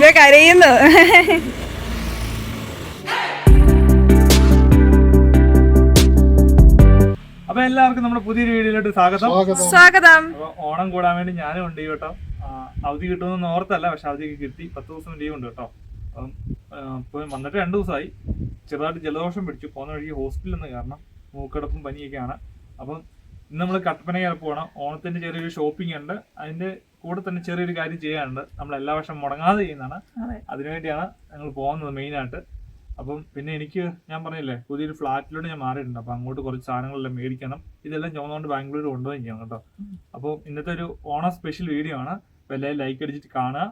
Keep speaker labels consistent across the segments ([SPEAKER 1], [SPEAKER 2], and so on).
[SPEAKER 1] കരയുന്നു.
[SPEAKER 2] അപ്പൊ എല്ലാവർക്കും നമ്മുടെ പുതിയൊരു വീഡിയോയിലോട്ട്
[SPEAKER 1] സ്വാഗതം.
[SPEAKER 2] ഓണം കൂടാൻ വേണ്ടി ഞാനും ഉണ്ട് കേട്ടോ. അവധി കിട്ടുമെന്ന് ഓർത്തല്ല, പക്ഷെ അവധിയൊക്കെ കിട്ടി. 10 ദിവസം ലീവ് ഉണ്ട് കേട്ടോ. അപ്പം ഇപ്പൊ വന്നിട്ട് 2 ദിവസമായി. ചെറുതായിട്ട് ജലദോഷം പിടിച്ചു. പോകുന്ന വഴിക്ക് ഹോസ്പിറ്റലിൽ നിന്ന് കാരണം മൂക്കടപ്പും പനിയൊക്കെയാണ്. അപ്പം ഇന്ന് നമ്മൾ കട്ടപ്പനയിൽ പോകണം. ഓണത്തിന്റെ ചെറിയൊരു ഷോപ്പിംഗ് ഉണ്ട്. അതിന്റെ കൂടെ തന്നെ ചെറിയൊരു കാര്യം ചെയ്യാനുണ്ട്. നമ്മൾ എല്ലാ വർഷം മുടങ്ങാതെ ചെയ്യുന്നതാണ്. അതിനുവേണ്ടിയാണ് ഞങ്ങൾ പോകുന്നത് മെയിനായിട്ട്. അപ്പം പിന്നെ എനിക്ക് ഞാൻ പറഞ്ഞില്ലേ, പുതിയൊരു ഫ്ലാറ്റിലോട്ട് ഞാൻ മാറിയിട്ടുണ്ട്. അപ്പം അങ്ങോട്ട് കുറച്ച് സാധനങ്ങളെല്ലാം മേടിക്കണം. ഇതെല്ലാം ചുമന്നുകൊണ്ട് ബാംഗ്ലൂർ കൊണ്ടുപോയി ചെയ്യണം കേട്ടോ. അപ്പോൾ ഇന്നത്തെ ഒരു ഓണം സ്പെഷ്യൽ വീഡിയോ ആണ്. അപ്പോൾ എല്ലാവരും ലൈക്ക് അടിച്ചിട്ട് കാണുക.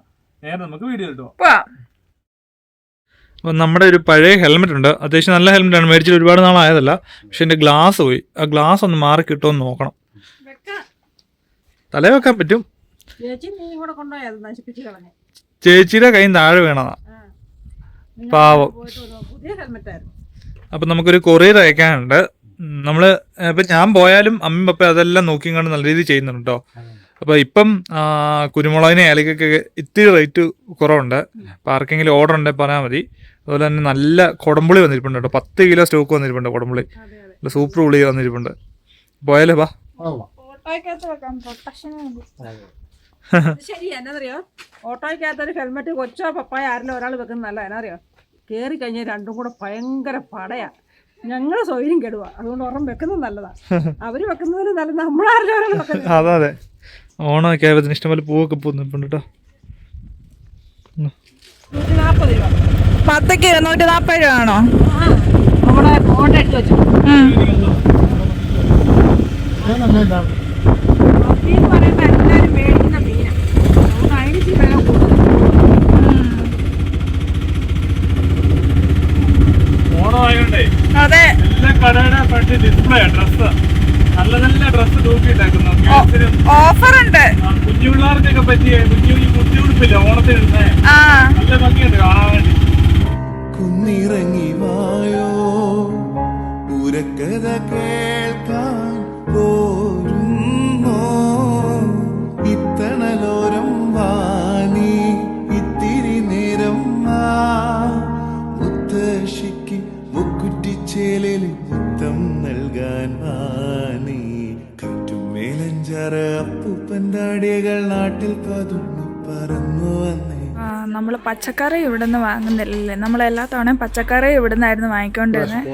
[SPEAKER 2] നേരെ നമുക്ക് വീഡിയോ കിട്ടുമോ. അപ്പോൾ നമ്മുടെ ഒരു പഴയ ഹെൽമെറ്റ് ഉണ്ട്. അത്യാവശ്യം നല്ല ഹെൽമെറ്റാണ്. മേടിച്ചിട്ട് ഒരുപാട് നാളായതല്ല. പക്ഷെ എൻ്റെ ഗ്ലാസ് പോയി. ആ ഗ്ലാസ് ഒന്ന് മാറി കിട്ടുമെന്ന് നോക്കണം. തല വെക്കാൻ പറ്റും. ചേച്ചിയുടെ കൈ താഴെ വീണതാ, പാവം. അപ്പം നമുക്കൊരു കൊറിയർ അയക്കാനുണ്ട്. നമ്മൾ ഇപ്പം ഞാൻ പോയാലും അമ്മയും പപ്പയും അതെല്ലാം നോക്കിയും നല്ല രീതിയിൽ ചെയ്യുന്നുണ്ട് കേട്ടോ. അപ്പോൾ ഇപ്പം കുരുമുളകിന് ഏലക്കൊക്കെ ഇത്തിരി റേറ്റ് കുറവുണ്ട്. അപ്പോൾ ആർക്കെങ്കിലും ഓർഡർ ഉണ്ടെങ്കിൽ പറഞ്ഞാൽ മതി. അതുപോലെ തന്നെ നല്ല കുടംപുളി വന്നിരിപ്പുണ്ട് കേട്ടോ. 10 കിലോ സ്റ്റോക്ക് വന്നിരിപ്പുണ്ട് കുടംപുളി. നല്ല സൂപ്പർ പുളി വന്നിരിപ്പുണ്ട്. പോയാലേ വാ.
[SPEAKER 3] ശരി, എന്നറിയോ, ഓട്ടോയ്ക്കകത്തൊരു ഹെൽമെറ്റ് കൊച്ചോ പപ്പായ ആരെങ്കിലും ഒരാൾ വെക്കുന്നതല്ല. എന്നറിയോ, കയറി കഴിഞ്ഞാൽ രണ്ടും കൂടെ ഭയങ്കര പടയാ. ഞങ്ങൾ സൗകര്യം കെടുക. അതുകൊണ്ട് ഒരെണ്ണം വെക്കുന്നത് നല്ലതാ. അവര് വെക്കുന്നതിന് നല്ല നമ്മളാരെങ്കിലും ഒരാൾ വെക്കുന്നത്.
[SPEAKER 2] അതെ അതെ, ഓണമൊക്കെ ആയതിന് ഇഷ്ടംപോലെ പൂവൊക്കെ പോകുന്നുണ്ട് കേട്ടോ.
[SPEAKER 3] 140 രൂപ.
[SPEAKER 1] 10ക്ക് 240 രൂപ ആണോ?
[SPEAKER 3] നമ്മുടെ ഫോട്ടോ എടുത്ത് വെച്ചു. മീൻ പറയുമ്പോൾ എല്ലാവരും മേടിക്കുന്ന മീനാണ്. അതുകൊണ്ട് അതിന് വില കൂടുതൽ.
[SPEAKER 2] ഓണമായോണ്ടേ
[SPEAKER 1] അതെ,
[SPEAKER 2] എല്ലാ കടയുടെ ഫ്രണ്ട് ഡിസ്പ്ലേ ഡ്രസ്സ്, നല്ല നല്ല ഡ്രസ്സ് തൂക്കിയിട്ടേക്കുന്നു.
[SPEAKER 1] ഓഫർ ഉണ്ട്.
[SPEAKER 2] കുഞ്ഞു പിള്ളേർക്കൊക്കെ പറ്റിയ കുഞ്ഞുടുപ്പില്ല ഓണത്തിന്. നല്ല ഭംഗിയുണ്ട് കാണാൻ വേണ്ടി.
[SPEAKER 4] കുന്നിറങ്ങി വായോ ഉരക്കഥ കേൾക്കാൻ പോരുന്നോ, ഇത്തണലോരം വാനി ഇത്തിരി നേരം മുത്തശ്ശിക്ക് മുക്കുറ്റിച്ചേലിൽ മുത്തം നൽകാൻ വാനി, കാറ്റുമേലഞ്ചാറ അപ്പൂപ്പൻ്റാടികൾ നാട്ടിൽ പതുങ്ങി പറന്നു വന്നേ.
[SPEAKER 1] നമ്മൾ പച്ചക്കറി ഇവിടെ നിന്ന് വാങ്ങുന്നില്ലല്ലേ. നമ്മളെല്ലാ തവണയും പച്ചക്കറി ഇവിടെ നിന്നായിരുന്നു വാങ്ങിക്കൊണ്ടിരുന്നത്.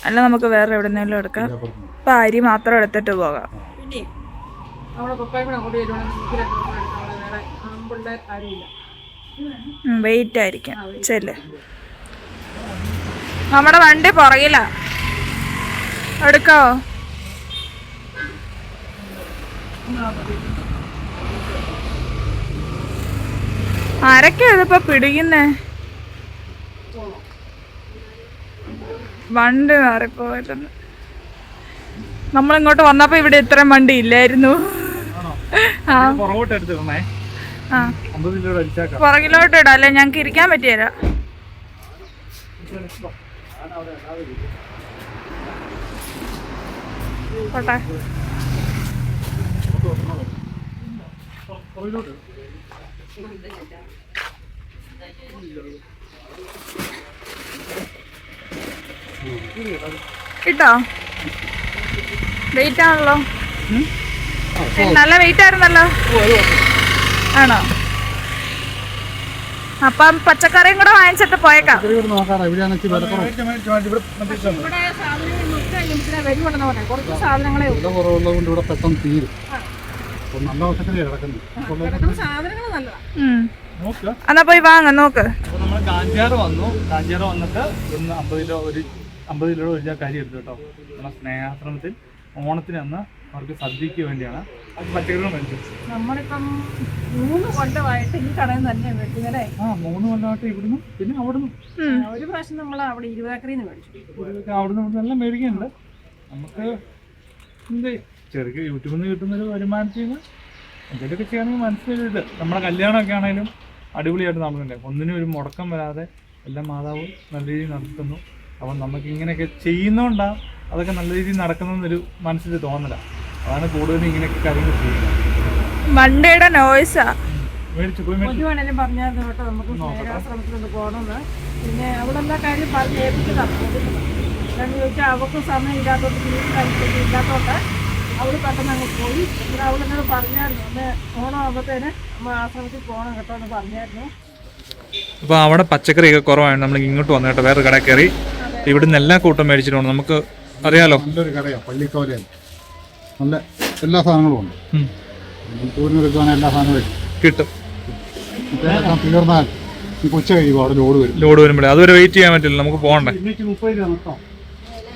[SPEAKER 1] അല്ല, നമുക്ക് വേറെ എവിടെന്നെങ്കിലും എടുക്കാം. ഇപ്പം അരി മാത്രം എടുത്തിട്ട് പോകാം.
[SPEAKER 3] പിന്നെ നമ്മുടെ പപ്പായും കൂടെ അങ്ങോട്ട് വരുവാണെങ്കിൽ വേറെ ആമ്പിള്ളേർ ആരുമില്ല.
[SPEAKER 1] വെയിറ്റ് ആയിരിക്കും. ചെല്ല്, നമ്മുടെ വണ്ടി പുറകിലാ. എടുക്കാവോ? ആരൊക്കെ ഇതിപ്പോ പിടിക്കുന്നേ? വണ്ടി മാറിപ്പോയിരുന്നു. നമ്മളിങ്ങോട്ട് വന്നപ്പോ ഇവിടെ ഇത്രയും വണ്ടി ഇല്ലായിരുന്നു. പുറകിലോട്ട് ഇടാം, അല്ലെ ഞങ്ങക്ക് ഇരിക്കാൻ പറ്റിയല്ല. പോട്ടെ. ഇട്ടോ, വെയിറ്റ് ആണല്ലോ. നല്ല വെയിറ്റ് ആയിരുന്നല്ലോ. ആണോ? അപ്പം പച്ചക്കറിയും കൂടെ വാങ്ങിച്ചിട്ട് പോയേക്കാം.
[SPEAKER 3] കുറച്ച് സാധനങ്ങളെ
[SPEAKER 1] എന്നാ പോയി വാങ്ങ നോക്ക്.
[SPEAKER 2] നമ്മൾ കാഞ്ചാറ് വന്നു. കാഞ്ചാറ് വന്നിട്ട് ഇന്ന് 50 കിലോ ഒരു കരി എടുത്തു കേട്ടോ. നമ്മുടെ സ്നേഹാശ്രമത്തിൽ ഓണത്തിന് അന്ന് അവർക്ക് സദ്യക്ക് വേണ്ടിയാണ്. അത് പച്ചക്കറികൾ മേടിച്ചു.
[SPEAKER 3] നമ്മളിപ്പം 3 കൊല്ലമായിട്ട് ഈ കടയിൽ തന്നെ മേടിക്കുന്നല്ലേ.
[SPEAKER 2] 3 കൊല്ലമായിട്ട് ഇവിടുന്ന് പിന്നെ അവിടുന്ന്.
[SPEAKER 3] ഒരു പ്രാവശ്യം നമ്മൾ അവിടെ 20 ഏക്കറിന്ന് മേടിച്ചു.
[SPEAKER 2] അവിടുന്ന് എല്ലാം മേടിക്കുന്നുണ്ട്. നമുക്ക് എന്ത് ചെറിയ യൂട്യൂബിൽ നിന്ന് കിട്ടുന്നൊരു വരുമാനത്തിൽ നിന്ന് എന്തെങ്കിലുമൊക്കെ ചെയ്യണമെങ്കിൽ മനസ്സിലൊരിത്. നമ്മുടെ കല്യാണമൊക്കെ ആണെങ്കിലും അടിപൊളിയായിട്ട് നടന്നില്ലേ. ഒന്നിനും ഒരു മുടക്കം വരാതെ എല്ലാം മാതാവ് നല്ല രീതിയിൽ നടത്തുന്നു. അപ്പം നമുക്ക് ഇങ്ങനെയൊക്കെ ചെയ്യുന്നതുകൊണ്ടാണ് അതൊക്കെ നല്ല രീതിയിൽ നടക്കുന്നതെന്നൊരു മനസ്സിൽ തോന്നല. അതാണ് കൂടുതലും ഇങ്ങനെയൊക്കെ കാര്യങ്ങൾ ചെയ്യുന്നത്.
[SPEAKER 1] മണ്ടയുടെ നോയ്സാ.
[SPEAKER 2] മേടിച്ചു പോയി
[SPEAKER 3] ഒരു വേണേലും പറഞ്ഞായിരുന്നു കേട്ടോ നമുക്ക് സ്നേഹാശ്രമത്തിലൊന്ന് പോകണമെന്ന്. പിന്നെ അവിടെ എല്ലാ കാര്യം പറഞ്ഞ് ഏൽപ്പിച്ചതാണ്. എന്താണെന്ന് ചോദിച്ചാൽ അവർക്ക് സമയം ഇല്ലാത്തോട്ട് ഇല്ലാത്തോട്ട് അവൾ പെട്ടെന്ന് അങ്ങ് പോയി. ഇവിടെ അവളെന്നോട് പറഞ്ഞായിരുന്നു ഒന്ന് ഓണം ആകുമ്പോഴത്തേന് നമ്മൾ ആശ്രമത്തിൽ പോകണം കേട്ടോ എന്ന് പറഞ്ഞായിരുന്നു.
[SPEAKER 2] അപ്പോൾ അവിടെ പച്ചക്കറിയൊക്കെ കുറവാണ്. നമ്മൾ ഇങ്ങോട്ട് വന്നു കേട്ടോ, വേറെ കട കയറി ഇവിടുന്ന് എല്ലാ കൂട്ടം മേടിച്ചിട്ടുണ്ട്. നമുക്ക് അറിയാലോ,
[SPEAKER 5] നല്ലൊരു കടയാണ് പള്ളിക്കോലയിൽ. നല്ല എല്ലാ സാധനങ്ങളും ഉണ്ട്. ടൂറിനെടുക്കുവാണെങ്കിൽ എല്ലാ സാധനവും
[SPEAKER 2] കിട്ടും.
[SPEAKER 5] തീർന്നാൽ ഉച്ച കഴിയുമ്പോൾ അവിടെ
[SPEAKER 2] ലോഡ് വരുമ്പോഴേ അതുവരെ വെയിറ്റ് ചെയ്യാൻ പറ്റില്ല, നമുക്ക് പോകണ്ടേ.
[SPEAKER 5] 230 രൂപ കേട്ടോ.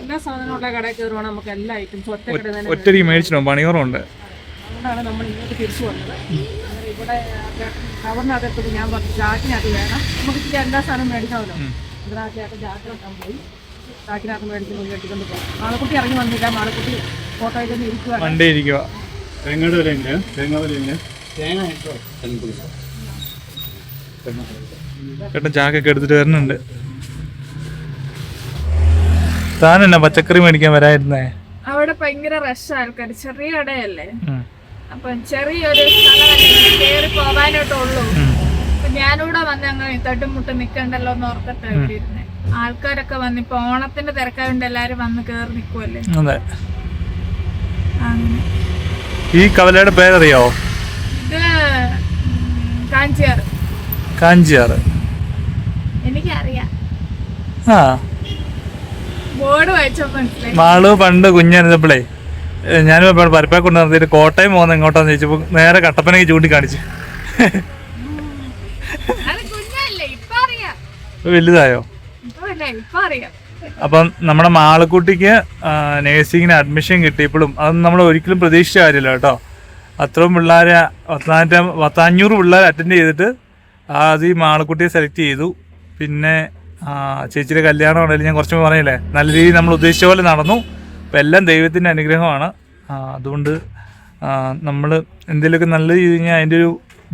[SPEAKER 3] എല്ലാ സാധനമുള്ള കടയിൽ കയറുവാണ് നമുക്ക് എല്ലാ ഐറ്റംസും ഒറ്റ
[SPEAKER 2] ഒറ്റയ്ക്ക് മേടിച്ചിട്ടുണ്ടോ, പണിയോറുണ്ട്.
[SPEAKER 3] അതുകൊണ്ടാണ് നമ്മൾ ഇങ്ങോട്ട് തിരിച്ചു വന്നത്. ഇവിടെ കവറിനകത്ത് ഞാൻ പറഞ്ഞു ചാക്കിനകത്ത് വേണം, നമുക്ക് ഇച്ചിരി എല്ലാ സാധനവും മേടിക്കണമല്ലോ. ഇതിനകത്ത് ചാക്കിനകത്ത് പോയി ചാക്കിനകത്ത് മേടിച്ച് കെട്ടിക്കൊണ്ട് പോകാം. മാളക്കുട്ടി ഇറങ്ങി വന്നില്ല, മാളക്കുട്ടി ഫോട്ടോയിൽ തന്നെ ഇരിക്കുക.
[SPEAKER 2] വണ്ടി ഇരിക്കുക.
[SPEAKER 5] തേങ്ങയുടെ വിലയുണ്ട്, തേങ്ങ വിലയുണ്ട്.
[SPEAKER 2] ചേട്ടൻ ചാക്കൊക്കെ എടുത്തിട്ട് വരുന്നുണ്ട്. താനെന്നാ പച്ചക്കറി മേടിക്കാൻ വരായിരുന്നേ?
[SPEAKER 1] അവിടെ ഭയങ്കര റഷ് ആൾക്കാർ, ചെറിയ കടയല്ലേ, അപ്പൊ ചെറിയൊരു സ്ഥലമല്ലേ കേറി പോകാനായിട്ടുള്ളൂ. അപ്പൊ ഞാനിവിടെ വന്ന് അങ്ങനെ തട്ടുമുട്ട് നിക്കണ്ടല്ലോ എന്ന് ഓർത്തിട്ട് ഇവിടെ ഇരുന്നേ. ആൾക്കാരൊക്കെ വന്ന് ഇപ്പൊ ഓണത്തിന്റെ തിരക്കായോണ്ട് എല്ലാരും വന്ന് കേറി നിക്കുവല്ലേ.
[SPEAKER 2] അതെ.
[SPEAKER 1] അങ്ങനെ
[SPEAKER 2] ഈ കവലയുടെ പേരറിയാവോ?
[SPEAKER 1] ഇത് കാഞ്ചിയാറ്.
[SPEAKER 2] കാഞ്ചിയാറ്
[SPEAKER 1] എനിക്കറിയാം,
[SPEAKER 2] ആ.
[SPEAKER 1] ബോർഡ് വായിച്ചപ്പോ മനസ്സിലായി.
[SPEAKER 2] മാള് പണ്ട് കുഞ്ഞായിരുന്നപ്പോഴേ ഞാനും പരപ്പ കൊണ്ട് നിർത്തിയിട്ട് കോട്ടയം പോകുന്ന എങ്ങോട്ടാന്ന് ചോദിച്ചപ്പോ നേരെ കട്ടപ്പനയ്ക്ക് ചൂണ്ടിക്കാണിച്ചു.
[SPEAKER 1] അത് കുഞ്ഞല്ലേ, ഇപ്പൊ അറിയാം.
[SPEAKER 2] വലുതായോ?
[SPEAKER 1] ഇപ്പൊ അറിയാം.
[SPEAKER 2] അപ്പം നമ്മുടെ മാളക്കുട്ടിക്ക് നേഴ്സിങ്ങിന് അഡ്മിഷൻ കിട്ടിയപ്പോഴും അതൊന്നും നമ്മൾ ഒരിക്കലും പ്രതീക്ഷിച്ച കാര്യമില്ല കേട്ടോ. അത്രയും പിള്ളേരെ 500 പിള്ളേർ അറ്റൻഡ് ചെയ്തിട്ട് ആദ്യം ഈ മാളക്കുട്ടിയെ സെലക്ട് ചെയ്തു. പിന്നെ ചേച്ചിയുടെ കല്യാണം ഉണ്ടെങ്കിൽ ഞാൻ കുറച്ച് പറഞ്ഞില്ലേ, നല്ല രീതിയിൽ നമ്മൾ ഉദ്ദേശിച്ച പോലെ നടന്നു. അപ്പം എല്ലാം ദൈവത്തിൻ്റെ അനുഗ്രഹമാണ്. അതുകൊണ്ട് നമ്മൾ എന്തെങ്കിലുമൊക്കെ നല്ല ചെയ്ത് കഴിഞ്ഞാൽ അതിൻ്റെ ഒരു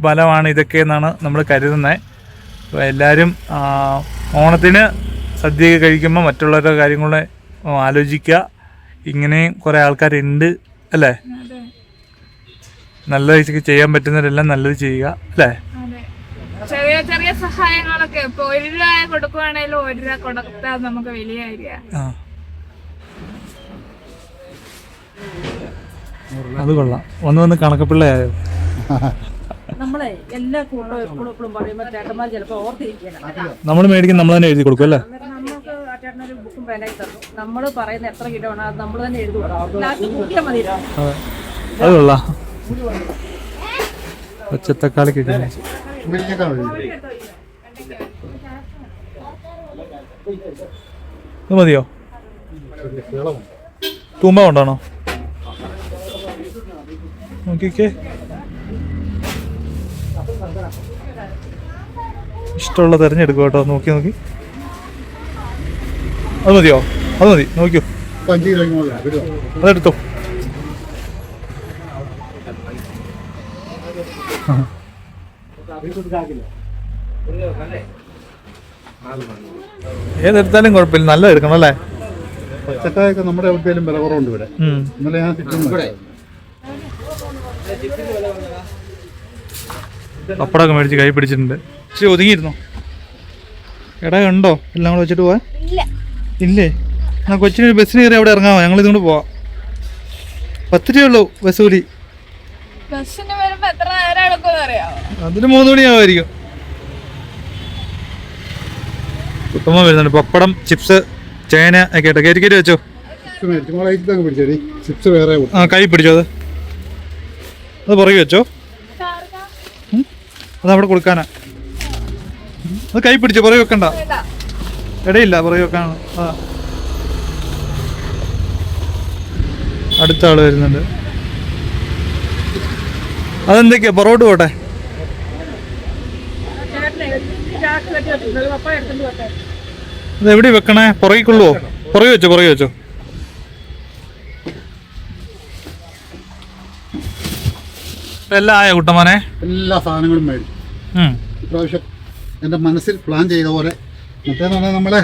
[SPEAKER 2] ഫലമാണ് ഇതൊക്കെ എന്നാണ് നമ്മൾ കരുതുന്നത്. അപ്പോൾ എല്ലാവരും ഓണത്തിന് സദ്യയൊക്കെ കഴിക്കുമ്പോൾ മറ്റുള്ളവരുടെ കാര്യങ്ങളെ ആലോചിക്കുക. ഇങ്ങനെയും കുറേ ആൾക്കാരുണ്ട് അല്ലേ. നല്ല രീതിക്ക് ചെയ്യാൻ പറ്റുന്നവരെല്ലാം നല്ലത് ചെയ്യുക അല്ലേ.
[SPEAKER 1] ചെറിയ ചെറിയ സഹായങ്ങളൊക്കെ ഇപ്പൊ 1 രൂപ കൊടുക്കുവാണേലും 1 രൂപ കൊടുത്താൽ നമുക്ക് വലിയ കാര്യമാണ്.
[SPEAKER 2] അത് കൊള്ളാം. വന്ന് കണക്കപ്പിള്ളയായോ?
[SPEAKER 3] നമ്മളെ എല്ലാ കൂട്ടവും എപ്പോഴും പറയുമ്പോൾ ചേട്ടന്മാർ ചിലപ്പോൾ ഓർത്തിരിക്കണം.
[SPEAKER 2] നമ്മൾ മേടിക്കും, നമ്മൾ തന്നെ എഴുതി കൊടുക്കും അല്ലേ.
[SPEAKER 3] നമുക്ക് ആ ചേട്ടനൊരു ബുക്കും പേനായി തന്നു. നമ്മൾ പറയുന്ന എത്ര കിലോ ആണ് അത് നമ്മൾ തന്നെ എഴുതി കൊടുക്കും. ലാസ്റ്റ് കൂട്ടിയാൽ മതി.
[SPEAKER 2] അത് കൊള്ളാം. പച്ചത്തക്കാളി കിട്ടും. ഇത് മതിയോ? തൂമ്പ കൊണ്ടാണോ? നോക്കിക്കേ, ഇഷ്ടമുള്ള തിരഞ്ഞെടുക്കും കേട്ടോ. നോക്കി അത് മതിയോ? അത് മതി, നോക്കിയോ. അതെടുത്തോ. ഏതെടുത്താലും കുഴപ്പമില്ല, നല്ല എടുക്കണം അല്ലേ.
[SPEAKER 5] പച്ചക്കായൊക്കെ നമ്മുടെ എവിടെയും വില കുറവുണ്ട് ഇവിടെ. ഇന്നലെ ഞാൻ
[SPEAKER 2] പപ്പടമൊക്കെ മേടിച്ച് കൈ പിടിച്ചിട്ടുണ്ട്. ശരി, ഒതുങ്ങിയിരുന്നോ? എടാ ഉണ്ടോ എല്ലാം കൂടെ വെച്ചിട്ട് പോവാൻ? ഇല്ലേ? ആ കൊച്ചിന് ബസ്സിന് കയറി അവിടെ ഇറങ്ങാമോ? ഞങ്ങൾ ഇതുകൊണ്ട് പോവാം. 10 രൂപയുള്ളൂ ബസ് കൂലി.
[SPEAKER 1] ബസ്സിന് വരുമ്പോ എത്ര നേരം എടുക്കുമെന്ന് അറിയാമോ?
[SPEAKER 2] അതിന് 3 മണിയാവുമായിരിക്കും. കുട്ടുമ്പോ വരുന്നുണ്ട്. പപ്പടം, ചിപ്സ്, ചേന ഒക്കെ കേട്ടോ. കയറ്റി വെച്ചോ. കൈ പിടിച്ചോ. അത് പുറകെ വെച്ചോ. അതവിടെ കൊടുക്കാനാ. അത് കൈ പിടിച്ചോ, പുറകെ വെക്കണ്ട. ഇടയില്ല, പുറകെ വെക്കാനാണ്. അടുത്ത ആള് വരുന്നുണ്ട്. അതെന്തൊക്കെയാ? പൊറോട്ട് പോട്ടെ. അതെവിടെ വെക്കണേ? പുറകിക്കൊള്ളുവോ? പുറകെ വെച്ചോ. എല്ലാം ആയോ കുട്ടമ്മനെ?
[SPEAKER 5] എല്ലാ സാധനങ്ങളും മേടിച്ചു. ഇപ്രാവശ്യം എൻ്റെ മനസ്സിൽ പ്ലാൻ ചെയ്ത പോലെ. മറ്റേന്ന് പറഞ്ഞാൽ നമ്മളെ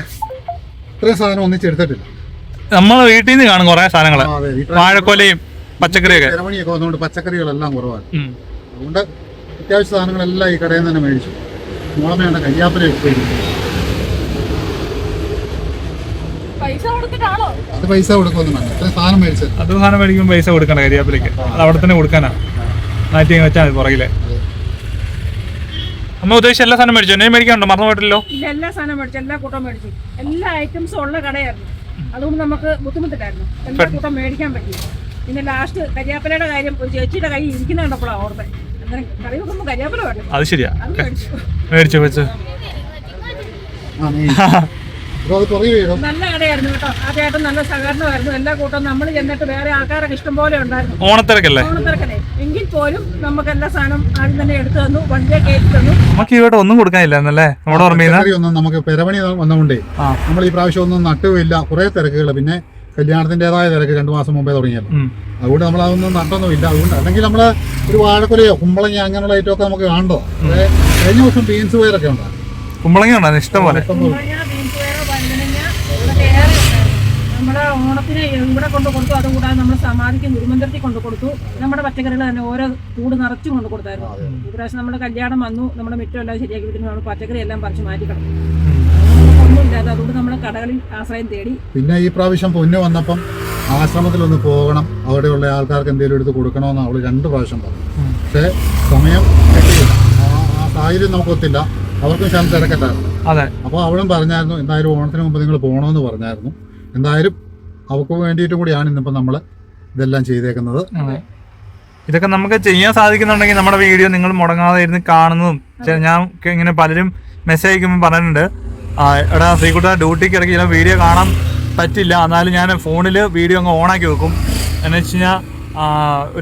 [SPEAKER 5] ഇത്രയും സാധനം ഒന്നിച്ചെടുത്തിട്ടില്ല.
[SPEAKER 2] നമ്മളെ വീട്ടിൽ നിന്ന് കാണും കുറെ സാധനങ്ങള്. വാഴക്കൊലയും പച്ചക്കറിയൊക്കെ.
[SPEAKER 5] ഇറമണിയൊക്കെ വന്നുകൊണ്ട് പച്ചക്കറികളെല്ലാം കുറവാണ്. അതുകൊണ്ട് അത്യാവശ്യ സാധനങ്ങളെല്ലാം ഈ കടയിൽ നിന്ന് തന്നെ മേടിച്ചു. മോളമ്മയാണ് കയ്യാപ്പല എടുത്തിരിക്കുന്നത്. അത് പൈസ കൊടുക്കൊന്നും വേണ്ട, ഇത്രയും സാധനം മേടിച്ചത്.
[SPEAKER 2] അത് സാധനം മേടിക്കുമ്പോൾ പൈസ കൊടുക്കണ്ട കരിയാപ്പിലേക്ക്, അത് അവിടെ തന്നെ കൊടുക്കാനാ, മാറ്റി വെച്ചാൽ മതി പുറകില്. അമ്മ ഉദ്ദേശിച്ച എല്ലാ സാധനം മേടിച്ചു, എന്നെ മേടിക്കാനുണ്ടോ? മറന്നു പോയിട്ടില്ലോ.
[SPEAKER 3] ഇല്ല, എല്ലാ സാധനം മേടിച്ചു, എല്ലാ കൂട്ടം മേടിച്ചു. എല്ലാ ഐറ്റംസും ഉള്ള കടയായിരുന്നു, അതുകൊണ്ട് നമുക്ക് ബുദ്ധിമുട്ടില്ലായിരുന്നു. എല്ലാ കൂട്ടം മേടിക്കാൻ പറ്റി. പിന്നെ ലാസ്റ്റ് കരിയാപ്പലയുടെ കാര്യം ഒരു ചേച്ചിയുടെ കൈ ഇരിക്കുന്ന കണ്ടപ്പോഴാണ് ഓർമ്മ. അന്നേരം കറി വെക്കുമ്പോൾ കരിയാപ്പല വേണം.
[SPEAKER 2] അത് ശരിയാ,
[SPEAKER 3] അത് മേടിച്ചു.
[SPEAKER 2] മേടിച്ചു
[SPEAKER 3] നല്ല കടയായിരുന്നു കേട്ടോ. ആ ചേട്ടൻ നല്ല സഹകരണമായിരുന്നു. എല്ലാ കൂട്ടം നമ്മൾ ചെന്നിട്ട് വേറെ ആൾക്കാരൊക്കെ ഇഷ്ടം പോലെ ഉണ്ടായിരുന്നു.
[SPEAKER 2] ഓണത്തിരക്കല്ലേ
[SPEAKER 3] എങ്കിൽ പോലും നമുക്ക് എല്ലാ സാധനം ആദ്യം തന്നെ എടുത്തു തന്നു, വണ്ടിയെ കയറ്റി തന്നു.
[SPEAKER 2] നമുക്ക് ഇവിടെ ഒന്നും കൊടുക്കാനില്ലെന്നല്ലേ നമ്മുടെ ഓർമ്മ.
[SPEAKER 5] നമുക്ക് പെരപണി വന്നുകൊണ്ടേ നമ്മൾ ഈ പ്രാവശ്യം ഒന്നും നട്ടുമില്ല, കുറെ തിരക്കുകൾ. പിന്നെ കല്യാണത്തിൻ്റെതായ തിരക്ക് 2 മാസം മുമ്പേ തുടങ്ങിയല്ലോ. അതുകൊണ്ട് നമ്മൾ അതൊന്നും നട്ടൊന്നുമില്ല. അതുകൊണ്ട് അല്ലെങ്കിൽ നമ്മൾ ഒരു വാഴക്കൊലയോ കുമ്പളങ്ങ അങ്ങനെയുള്ള ഐറ്റമൊക്കെ നമുക്ക് കാണണ്ടോ. കഴിഞ്ഞ വർഷം ബീൻസ് പയറൊക്കെ ഉണ്ടാകും.
[SPEAKER 2] കുമ്പളങ്ങ ഉണ്ടാകും ഇഷ്ടം പോലെ.
[SPEAKER 3] നമ്മുടെ ഓണത്തിന് ഇവിടെ കൊണ്ട് കൊടുത്തു. അതുകൂടാതെ നമ്മൾ സമാധിക്ക് ഗുരുമന്ദിരത്തിൽ കൊണ്ട് കൊടുത്തു. നമ്മുടെ പച്ചക്കറികൾ തന്നെ ഓരോ കൂട് നിറച്ചും കൊണ്ട് കൊടുത്തായിരുന്നു. ഇപ്രാവശ്യം നമ്മുടെ കല്യാണം വന്നു, നമ്മുടെ മിറ്റം എല്ലാം ശരിയാക്കി വിട്ടിട്ട് നമ്മൾ പച്ചക്കറി എല്ലാം പറിച്ച് മാറ്റിക്കണം. ഒന്നുമില്ലാതെ അതുകൊണ്ട് നമ്മൾ കടകളിൽ ആശ്രയം തേടി. പിന്നെ
[SPEAKER 5] ഈ പ്രാവശ്യം പൊന്നു വന്നപ്പം ആശ്രമത്തിലൊന്ന് പോകണം, അവിടെയുള്ള ആൾക്കാർക്ക് എന്തെങ്കിലും എടുത്ത് കൊടുക്കണമെന്ന് അവള് 2 പ്രാവശ്യം പറഞ്ഞു. പക്ഷേ സമയം കിട്ടിയില്ല, ആ സാഹചര്യം നമുക്കൊത്തില്ല. അവർക്കും ശാന്തി തിരക്കട്ടായിരുന്നു. അപ്പോൾ അവളും പറഞ്ഞായിരുന്നു എന്തായാലും ഓണത്തിന് മുമ്പ് നിങ്ങൾ പോകണമെന്ന് പറഞ്ഞായിരുന്നു. എന്തായാലും അവർക്ക് വേണ്ടിയിട്ടും കൂടിയാണ് ഇന്നിപ്പോൾ നമ്മൾ ഇതെല്ലാം ചെയ്തേക്കുന്നത്.
[SPEAKER 2] ഇതൊക്കെ നമുക്ക് ചെയ്യാൻ സാധിക്കുന്നുണ്ടെങ്കിൽ നമ്മുടെ വീഡിയോ നിങ്ങൾ മുടങ്ങാതെ ഇരുന്ന് കാണുന്നതും. ഞാൻ ഇങ്ങനെ പലരും മെസ്സേജ് അയക്കുമ്പോൾ പറയുന്നുണ്ട്, എടാ ശ്രീകുട്ട ഡ്യൂട്ടിക്ക് ഇറക്കി ചില വീഡിയോ കാണാൻ പറ്റില്ല, എന്നാലും ഞാൻ ഫോണിൽ വീഡിയോ അങ്ങ് ഓണാക്കി വെക്കും. എന്ന് വെച്ച് കഴിഞ്ഞാൽ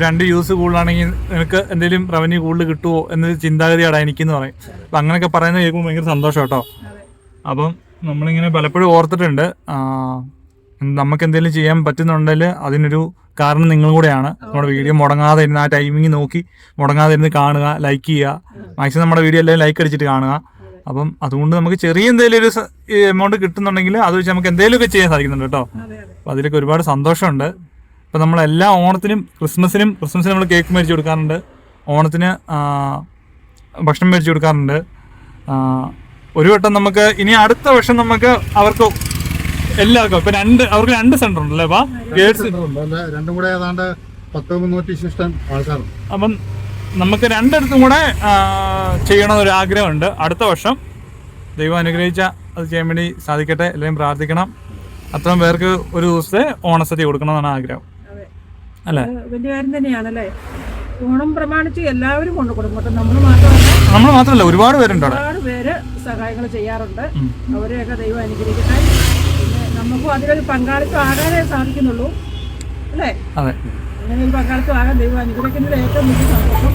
[SPEAKER 2] 2 വ്യൂസ് കൂടുതലാണെങ്കിൽ നിനക്ക് എന്തെങ്കിലും റവന്യൂ കൂടുതൽ കിട്ടുമോ എന്നൊരു ചിന്താഗതിയാണ് എനിക്കെന്ന് പറയും. അപ്പം അങ്ങനെയൊക്കെ പറയുന്നത് കേൾക്കുമ്പോൾ ഭയങ്കര സന്തോഷം കേട്ടോ. അപ്പം നമ്മളിങ്ങനെ പലപ്പോഴും ഓർത്തിട്ടുണ്ട്, നമുക്ക് എന്തെങ്കിലും ചെയ്യാൻ പറ്റുന്നുണ്ടെങ്കിൽ അതിനൊരു കാരണം നിങ്ങളും കൂടെയാണ്. നമ്മുടെ വീഡിയോ മുടങ്ങാതെ ഇരുന്ന് ആ ടൈമിങ് നോക്കി മുടങ്ങാതെ ഇരുന്ന് കാണുക, ലൈക്ക് ചെയ്യുക. മാക്സിമം നമ്മുടെ വീഡിയോ എല്ലാം ലൈക്ക് അടിച്ചിട്ട് കാണുക. അപ്പം അതുകൊണ്ട് നമുക്ക് ചെറിയ എന്തെങ്കിലും ഒരു എമൗണ്ട് കിട്ടുന്നുണ്ടെങ്കിൽ അത് വെച്ച് നമുക്ക് എന്തെങ്കിലുമൊക്കെ ചെയ്യാൻ സാധിക്കുന്നുണ്ട് കേട്ടോ. അപ്പം അതിലൊക്കെ ഒരുപാട് സന്തോഷമുണ്ട്. ഇപ്പം നമ്മളെല്ലാ ഓണത്തിനും ക്രിസ്മസിനും നമ്മൾ കേക്ക് മേടിച്ച് കൊടുക്കാറുണ്ട്, ഓണത്തിന് ഭക്ഷണം മേടിച്ച് കൊടുക്കാറുണ്ട്. ഒരു വട്ടം നമുക്ക് ഇനി അടുത്ത വർഷം നമുക്ക് അവർക്ക് എല്ലാവർക്കും ഇപ്പം അവർക്ക് 2 സെന്റർ ഉണ്ടല്ലേ അപ്പം ഗേൾസ്
[SPEAKER 5] രണ്ടും കൂടെ ഏതാണ്ട് 10-300 ആൾക്കാരുണ്ട്.
[SPEAKER 2] അപ്പം നമുക്ക് 2 കൂടെ ചെയ്യണമെന്നൊരു ആഗ്രഹമുണ്ട്. അടുത്ത വർഷം ദൈവം അനുഗ്രഹിച്ചാൽ അത് ചെയ്യാൻ വേണ്ടി സാധിക്കട്ടെ. എല്ലാവരും പ്രാർത്ഥിക്കണം. അത്രയും പേർക്ക് ഒരു ദിവസത്തെ ഓണസദ്യ കൊടുക്കണമെന്നാണ് ആഗ്രഹം. അല്ലേ,
[SPEAKER 3] വലിയ കാര്യം തന്നെയാണല്ലേ. ഓണം പ്രമാണിച്ച് എല്ലാവരും കൊണ്ട് കൊടുക്കും. നമ്മൾ
[SPEAKER 2] മാത്രമല്ല ഒരുപാട് പേരുണ്ട്,
[SPEAKER 3] ഒരുപാട് പേര് സഹായങ്ങൾ ചെയ്യാറുണ്ട്. അവരെയൊക്കെ ദൈവം അനുഗ്രഹിക്കട്ടെ. പിന്നെ നമുക്കും അതിലൊരു പങ്കാളിത്തം ആകാനേ സാധിക്കുന്നുള്ളൂ അല്ലേ.
[SPEAKER 2] അതെ,
[SPEAKER 3] അങ്ങനെ ഒരു പങ്കാളിത്തം ആകാൻ ദൈവം അനുഗ്രഹിക്കുന്നതിൽ ഏറ്റവും വലിയ സന്തോഷം.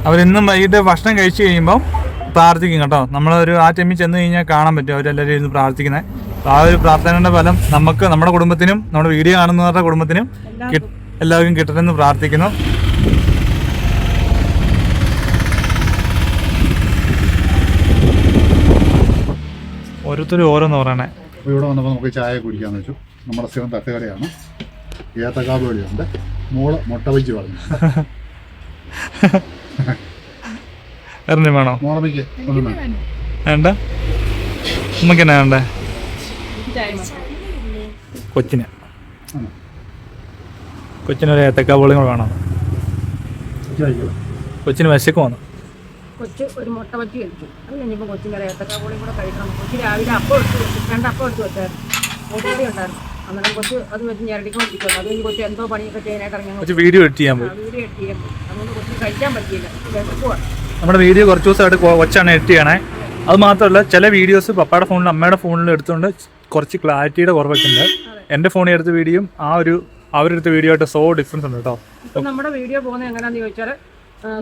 [SPEAKER 2] അവരെന്നും വൈകിട്ട് ഭക്ഷണം കഴിച്ചു കഴിയുമ്പോൾ പ്രാർത്ഥിക്കും കേട്ടോ. നമ്മളൊരു ആ ടൈമിൽ ചെന്ന് കഴിഞ്ഞാൽ കാണാൻ പറ്റും അവരെല്ലാവരും ഇരുന്ന് പ്രാർത്ഥിക്കുന്നത്. ആ ഒരു പ്രാർത്ഥനയുടെ ഫലം നമുക്ക്, നമ്മുടെ കുടുംബത്തിനും, നമ്മുടെ വീഡിയോ കാണുന്നവരുടെ കുടുംബത്തിനും എല്ലാവർക്കും കിട്ടണമെന്ന് പ്രാർത്ഥിക്കുന്നു. ഓരോരുത്തരും ഓരോന്ന് പറയണേ.
[SPEAKER 5] അപ്പോൾ ഇവിടെ വന്നപ്പോൾ നമുക്ക് ചായ കുടിക്കാന്ന് വെച്ചു. നമ്മുടെ സ്ഥിരം തട്ടുകടയാണ്. ഏത്തക്കാവ് വഴിയുണ്ട്. മോള് മുട്ട ബജ്ജി പറഞ്ഞു.
[SPEAKER 2] വേണോ
[SPEAKER 5] മോളമ്മയ്ക്ക് ഒന്നും
[SPEAKER 2] വേണ്ട, നമുക്ക് എന്നാ വേണ്ടേ? കൊച്ചിനൊരു ഏത്തക്കാവോളിയും കൂടെ വേണം. കൊച്ചിന് വിശക്ക് വന്നു.
[SPEAKER 3] കൊച്ചു ഒരു മുട്ട ബജ്ജി കഴിച്ചു. അത് കഴിഞ്ഞപ്പോൾ കൊച്ചിൻ്റെ ഏത്തക്കാവോളിയും കൂടെ കഴിക്കണം. കൊച്ചു രാവിലെ അപ്പം എടുത്ത് വെച്ചു, 2 അപ്പം എടുത്ത് വെച്ചായിരുന്നു. ഓട്ടുകൂടി ഉണ്ടായിരുന്നു. അന്നേരം കൊച്ചു അത് വെച്ച് ഞരടിക്കൊണ്ടിരിക്കുന്നു. അത് കഴിഞ്ഞ് കൊച്ചു എന്തോ പണിയൊക്കെ ചെയ്യാനായിട്ട് ഇറങ്ങി
[SPEAKER 2] വീഡിയോ എഡിറ്റ് ചെയ്യാൻ പോയി.
[SPEAKER 3] അതുകൊണ്ട് കൊച്ചിന് കഴിക്കാൻ പറ്റിയില്ല. വിശക്കുവാണ്.
[SPEAKER 2] നമ്മുടെ വീഡിയോ കുറച്ച് ദിവസമായിട്ട് കൊച്ചാണ് എഡിറ്റ് ചെയ്യണേ. അത് മാത്രമല്ല ചില വീഡിയോസ് പപ്പയുടെ ഫോണിലും അമ്മയുടെ ഫോണിലും എടുത്തുകൊണ്ട് കുറച്ച് ക്ലാരിറ്റിയുടെ കുറവൊക്കെ ഉണ്ട്. എൻ്റെ ഫോണിൽ എടുത്ത വീഡിയോയും അവരെടുത്ത വീഡിയോ ആയിട്ട് ഡിഫറൻസ് ഉണ്ട് കേട്ടോ.
[SPEAKER 3] ഇപ്പം നമ്മുടെ വീഡിയോ പോകുന്നത് എങ്ങനെയാണെന്ന് ചോദിച്ചാൽ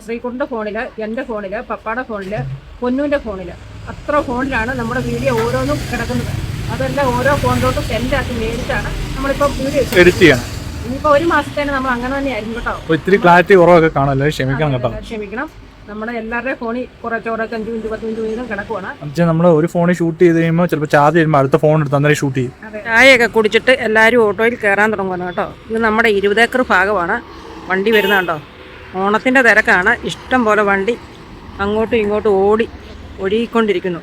[SPEAKER 3] ശ്രീകുട്ടൻ്റെ ഫോണിൽ, എൻ്റെ ഫോണിൽ, പപ്പയുടെ ഫോണിൽ, പൊന്നൂൻ്റെ ഫോണിൽ, അത്ര ഫോണിലാണ് നമ്മുടെ വീഡിയോ ഓരോന്നും കിടക്കുന്നത്. അതെല്ലാം ഓരോ ഫോണിലോട്ടും സെൻഡാക്കി മേടിച്ചാണ് നമ്മളിപ്പോൾ വീഡിയോ
[SPEAKER 2] എഡിറ്റ് ചെയ്യണം.
[SPEAKER 3] ഇനിയിപ്പോൾ 1 മാസത്തേന് നമ്മൾ അങ്ങനെ തന്നെ ആയിരിക്കും കേട്ടോ.
[SPEAKER 2] ഒത്തിരി ക്ലാരിറ്റി കുറവൊക്കെ കാണുമല്ലോ, ക്ഷമിക്കണം കേട്ടോ.
[SPEAKER 3] ക്ഷമിക്കണം. നമ്മുടെ എല്ലാവരുടെയും ഫോണിൽ കുറച്ച് 5 മിനിറ്റ് 10 മിനിറ്റ് വീതം കിടക്കുവാണ്.
[SPEAKER 2] നമ്മൾ ഒരു ഫോണിൽ ഷൂട്ട് ചെയ്ത് കഴിയുമ്പോൾ ചിലപ്പോൾ ചാർജ് ചെയ്യുമ്പോൾ അടുത്ത ഫോൺ എടുത്ത് അന്നേരം ഷൂട്ട് ചെയ്യും.
[SPEAKER 3] ചായയൊക്കെ കുടിച്ചിട്ട് എല്ലാവരും ഓട്ടോയിൽ കയറാൻ തുടങ്ങുന്നു കേട്ടോ. ഇത് നമ്മുടെ 20 ഏക്കർ ഭാഗമാണ്. വണ്ടി വരുന്നുണ്ടോ, ഓണത്തിൻ്റെ തിരക്കാണ്. ഇഷ്ടം പോലെ വണ്ടി അങ്ങോട്ടും ഇങ്ങോട്ടും ഒഴുകിക്കൊണ്ടിരിക്കുന്നു.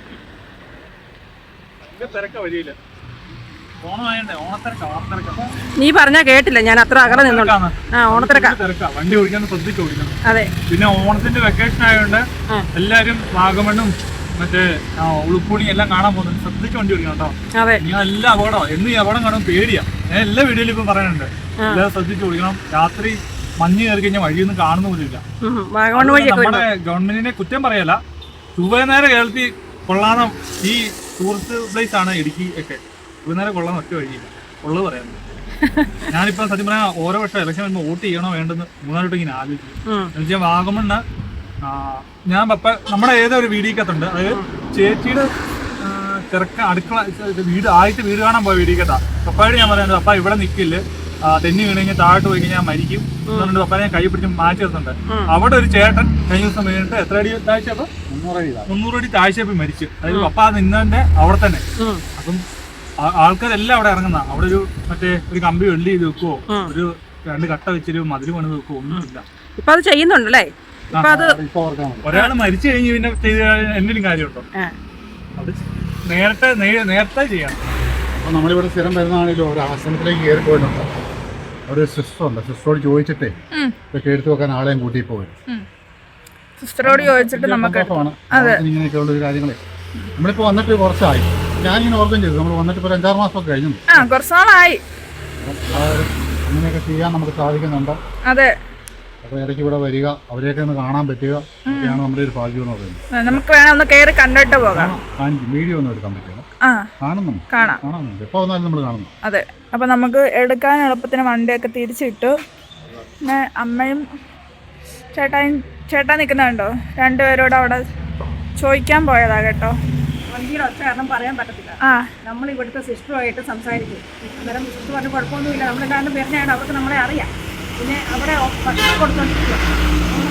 [SPEAKER 3] നീ പറഞ്ഞാ കേട്ടില്ല, ഞാൻ അത്ര അകലെ നിന്നുള്ളൂ. ഓണത്തിരക്കാ,
[SPEAKER 2] വണ്ടി ഓടിക്കാൻ ശ്രദ്ധിച്ചു ഓടിക്കണം.
[SPEAKER 3] അതെ.
[SPEAKER 2] പിന്നെ ഓണത്തിന്റെ വെക്കേഷൻ ആയതുകൊണ്ട് എല്ലാരും വാഗമണ്ണും മറ്റേ ഉളുപ്പൂണി എല്ലാം കാണാൻ പോകുന്നുണ്ട്. ശ്രദ്ധിച്ച് വണ്ടി ഓടിക്കണം കേട്ടോ.
[SPEAKER 3] അതെ.
[SPEAKER 2] ഞാൻ എല്ലാ അപകടം എന്ന് ഈ അപകടം കാണുമ്പോൾ പേടിയാ. ഞാൻ എല്ലാ വീഡിയോയിലും ഇപ്പൊ പറയാനുണ്ട്, എല്ലാം ശ്രദ്ധിച്ച് ഓടിക്കണം. രാത്രി മഞ്ഞ് കയറി കഴിഞ്ഞാൽ വഴിയൊന്നും കാണുന്ന പോലില്ല. നമ്മുടെ ഗവൺമെന്റിനെ കുറ്റം പറയല്ല, ചൊവ്വേനേരം കേരളത്തിൽ കൊള്ളാന്ന ഈ ടൂറിസ്റ്റ് പ്ലേസ് ആണ് ഇടുക്കി ഒക്കെ. ചൊവ്വേനേരം കൊള്ളാൻ ഒറ്റ വഴിയില്ല, ഉള്ളത് പറയാൻ. ഞാനിപ്പോ സത്യം പറഞ്ഞാൽ ഓരോ വർഷം ഇലക്ഷൻ വരുമ്പോൾ വോട്ട് ചെയ്യണോ വേണ്ടെന്ന് മൂന്നാലോട്ട് ഇങ്ങനെ ആലോചിച്ചു. എന്നുവെച്ചാൽ വാഗമണ്ണ് ഞാൻ പപ്പ നമ്മുടെ ഏതോ ഒരു വീഡിയോക്കകത്തുണ്ട്, അതായത് ചേച്ചിയുടെ ചെറുക്ക അടുക്കള വീട് കാണാൻ പോയ വീഡിയോക്കത്താ. പപ്പയോട് ഞാൻ പറയുന്നത്, പപ്പ ഇവിടെ നിൽക്കില്ല, തെന്നി വീണ് കഴിഞ്ഞാൽ താഴോട്ട് പോയി കഴിഞ്ഞാൽ മരിക്കും എന്നുകൊണ്ട് പപ്പനെ ഞാൻ കൈ പിടിച്ച് മാറ്റി നിർത്തുന്നുണ്ട്. അവിടെ ഒരു ചേട്ടൻ കഴിഞ്ഞ ദിവസം വീണിട്ട് എത്ര അടി താഴ്ചയപ്പോ 300 അടി താഴ്ചയപ്പോ മരിച്ചു. അതായത് പപ്പ നിന്നതിന്റെ അവിടെ തന്നെ. അപ്പം ആൾക്കാരെല്ലാം അവിടെ ഇറങ്ങുന്ന, അവിടെ ഒരു മറ്റേ ഒരു കമ്പി വെള്ളി ചെയ്ത് വെക്കുവോ, ഒരു 2 കട്ട വെച്ചൊരു മതിൽ പണിത് വെക്കുവോ, ഒന്നുമില്ല.
[SPEAKER 3] ഇപ്പൊ അത് ചെയ്യുന്നുണ്ടല്ലേ?
[SPEAKER 2] ഒരാൾ മരിച്ചു കഴിഞ്ഞ് പിന്നെ ചെയ്ത എന്തെങ്കിലും കാര്യമുണ്ടോ? അത് നേരത്തെ ചെയ്യണം.
[SPEAKER 5] അപ്പോൾ നമ്മളിവിടെ സ്ഥിരം വരുന്നതാണെങ്കിലും ഒരു ആശ്രമത്തിലേക്ക് കയറി പോയിട്ടുണ്ട്. ഒരു സിസ്റ്ററുണ്ട്, സിസ്റ്ററോട് ചോദിച്ചിട്ടേ ഇതൊക്കെ എടുത്തു വെക്കാൻ ആളെയും കൂട്ടി പോയി.
[SPEAKER 1] സിസ്റ്ററോട് ചോദിച്ചിട്ട് നമുക്ക്
[SPEAKER 5] ഇങ്ങനെയൊക്കെയുള്ള ഒരു കാര്യങ്ങളെ നമ്മളിപ്പോൾ വന്നിട്ട് കുറച്ചായി. ഞാനിങ്ങനെ ഓർക്കും ചെയ്തു, നമ്മൾ വന്നിട്ട് ഇപ്പോൾ 5-6 മാസമൊക്കെ കഴിഞ്ഞു.
[SPEAKER 1] കുറച്ച് നാളായി.
[SPEAKER 5] അങ്ങനെയൊക്കെ ചെയ്യാൻ നമുക്ക് സാധിക്കുന്നുണ്ട്.
[SPEAKER 1] അതെ.
[SPEAKER 5] അപ്പോൾ ഇടയ്ക്ക് ഇവിടെ വരിക, അവരെയൊക്കെ ഒന്ന് കാണാൻ പറ്റുക, ഒക്കെയാണ് നമ്മുടെ ഒരു ഭാഗ്യം എന്ന് പറയുന്നത്.
[SPEAKER 1] നമുക്ക് വേണം ഒന്ന് കയറി കണ്ടിട്ട് പോകാം.
[SPEAKER 5] വീഡിയോ ഒന്നും എടുക്കാൻ പറ്റില്ല, കാണുന്നുണ്ട്, എപ്പോൾ വന്നാലും നമ്മൾ കാണുന്നു.
[SPEAKER 1] അതെ. അപ്പം നമുക്ക് എടുക്കാൻ എളുപ്പത്തിന് വണ്ടിയൊക്കെ തിരിച്ചിട്ടു. പിന്നെ അമ്മയും ചേട്ടാ നിൽക്കുന്നുണ്ടോ? 2 പേരോട് അവിടെ ചോദിക്കാൻ പോയതാ കേട്ടോ.
[SPEAKER 3] വണ്ടിയുടെ ഒച്ച കാരണം പറയാൻ പറ്റത്തില്ല. നമ്മൾ ഇവിടുത്തെ സിസ്റ്ററുമായിട്ട് സംസാരിക്കും. അന്നേരം സിസ്റ്റർ പറഞ്ഞ് കുഴപ്പമൊന്നുമില്ല, നമ്മളെല്ലാണ്ട് വരുന്നതാണ്, അവർക്ക് നമ്മളെ അറിയാം. പിന്നെ അവിടെ ഭക്ഷണം കൊടുത്തോണ്ടിരിക്കുക,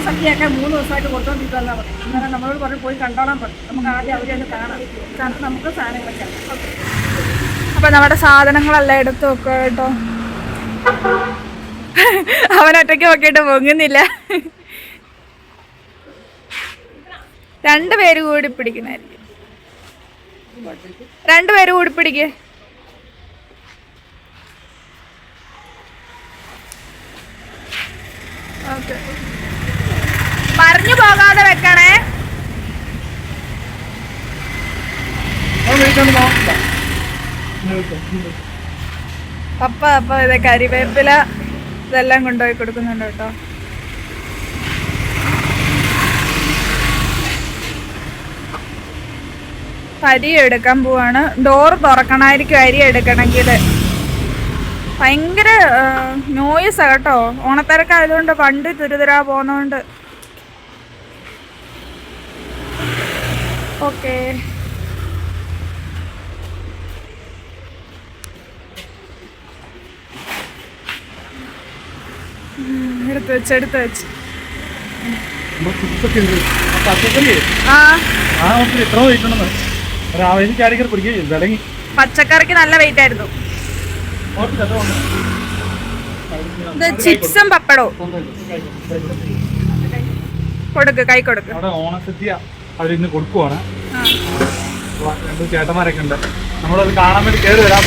[SPEAKER 3] സദ്യയൊക്കെ 3 ദിവസമായിട്ട് കൊടുത്തോണ്ടിരിക്കുകയെന്നാണ് പറയും. അന്നേരം നമ്മളോട് പറഞ്ഞ് പോയി കണ്ടോളാൻ പറയും. നമുക്ക് ആദ്യം അവരെ ഒന്ന് കാണാം, കാരണം നമുക്ക് സാധനങ്ങൾ വെച്ചാൽ.
[SPEAKER 1] അപ്പം നമ്മുടെ സാധനങ്ങളെല്ലാം എടുത്ത് വെക്കുക കേട്ടോ. അവനൊറ്റയ്ക്ക് നോക്കിയിട്ട് പൊങ്ങുന്നില്ല. 2 പേര് കൂടി പിടിക്കുന്നതായിരിക്കും. 2 പേര് കൂടി പിടിക്കേ. ഓക്കെ, പറഞ്ഞു പോകാതെ വെക്കണേ. പപ്പ ഇത് കരിവേപ്പില ഇതെല്ലാം കൊണ്ടുപോയി കൊടുക്കുന്നുണ്ട് കേട്ടോ. അരി എടുക്കാൻ പോവാണ്. ഡോറ് തുറക്കണമായിരിക്കും അരി എടുക്കണമെങ്കിൽ. ഭയങ്കര നോയിസാ കേട്ടോ. ഓണത്തിരക്കായതുകൊണ്ട് വണ്ടി തുരുതുരാ പോകുന്നോണ്ട്. ഓക്കെ, എടുത്ത് വെച്ച് പച്ചക്കറിക്ക് നല്ല വെയിറ്റ് ആയിരുന്നു. ഇത് ചിപ്സും പപ്പടവും കൈ കൊടുക്ക്.
[SPEAKER 2] ഓണസദ്യ അവരിന്ന് കൊടുക്കുവാണ്. 2 ചേട്ടന്മാരൊക്കെ ഉണ്ട്. നമ്മളത് കാണാൻ വേണ്ടി കയറി വരാം.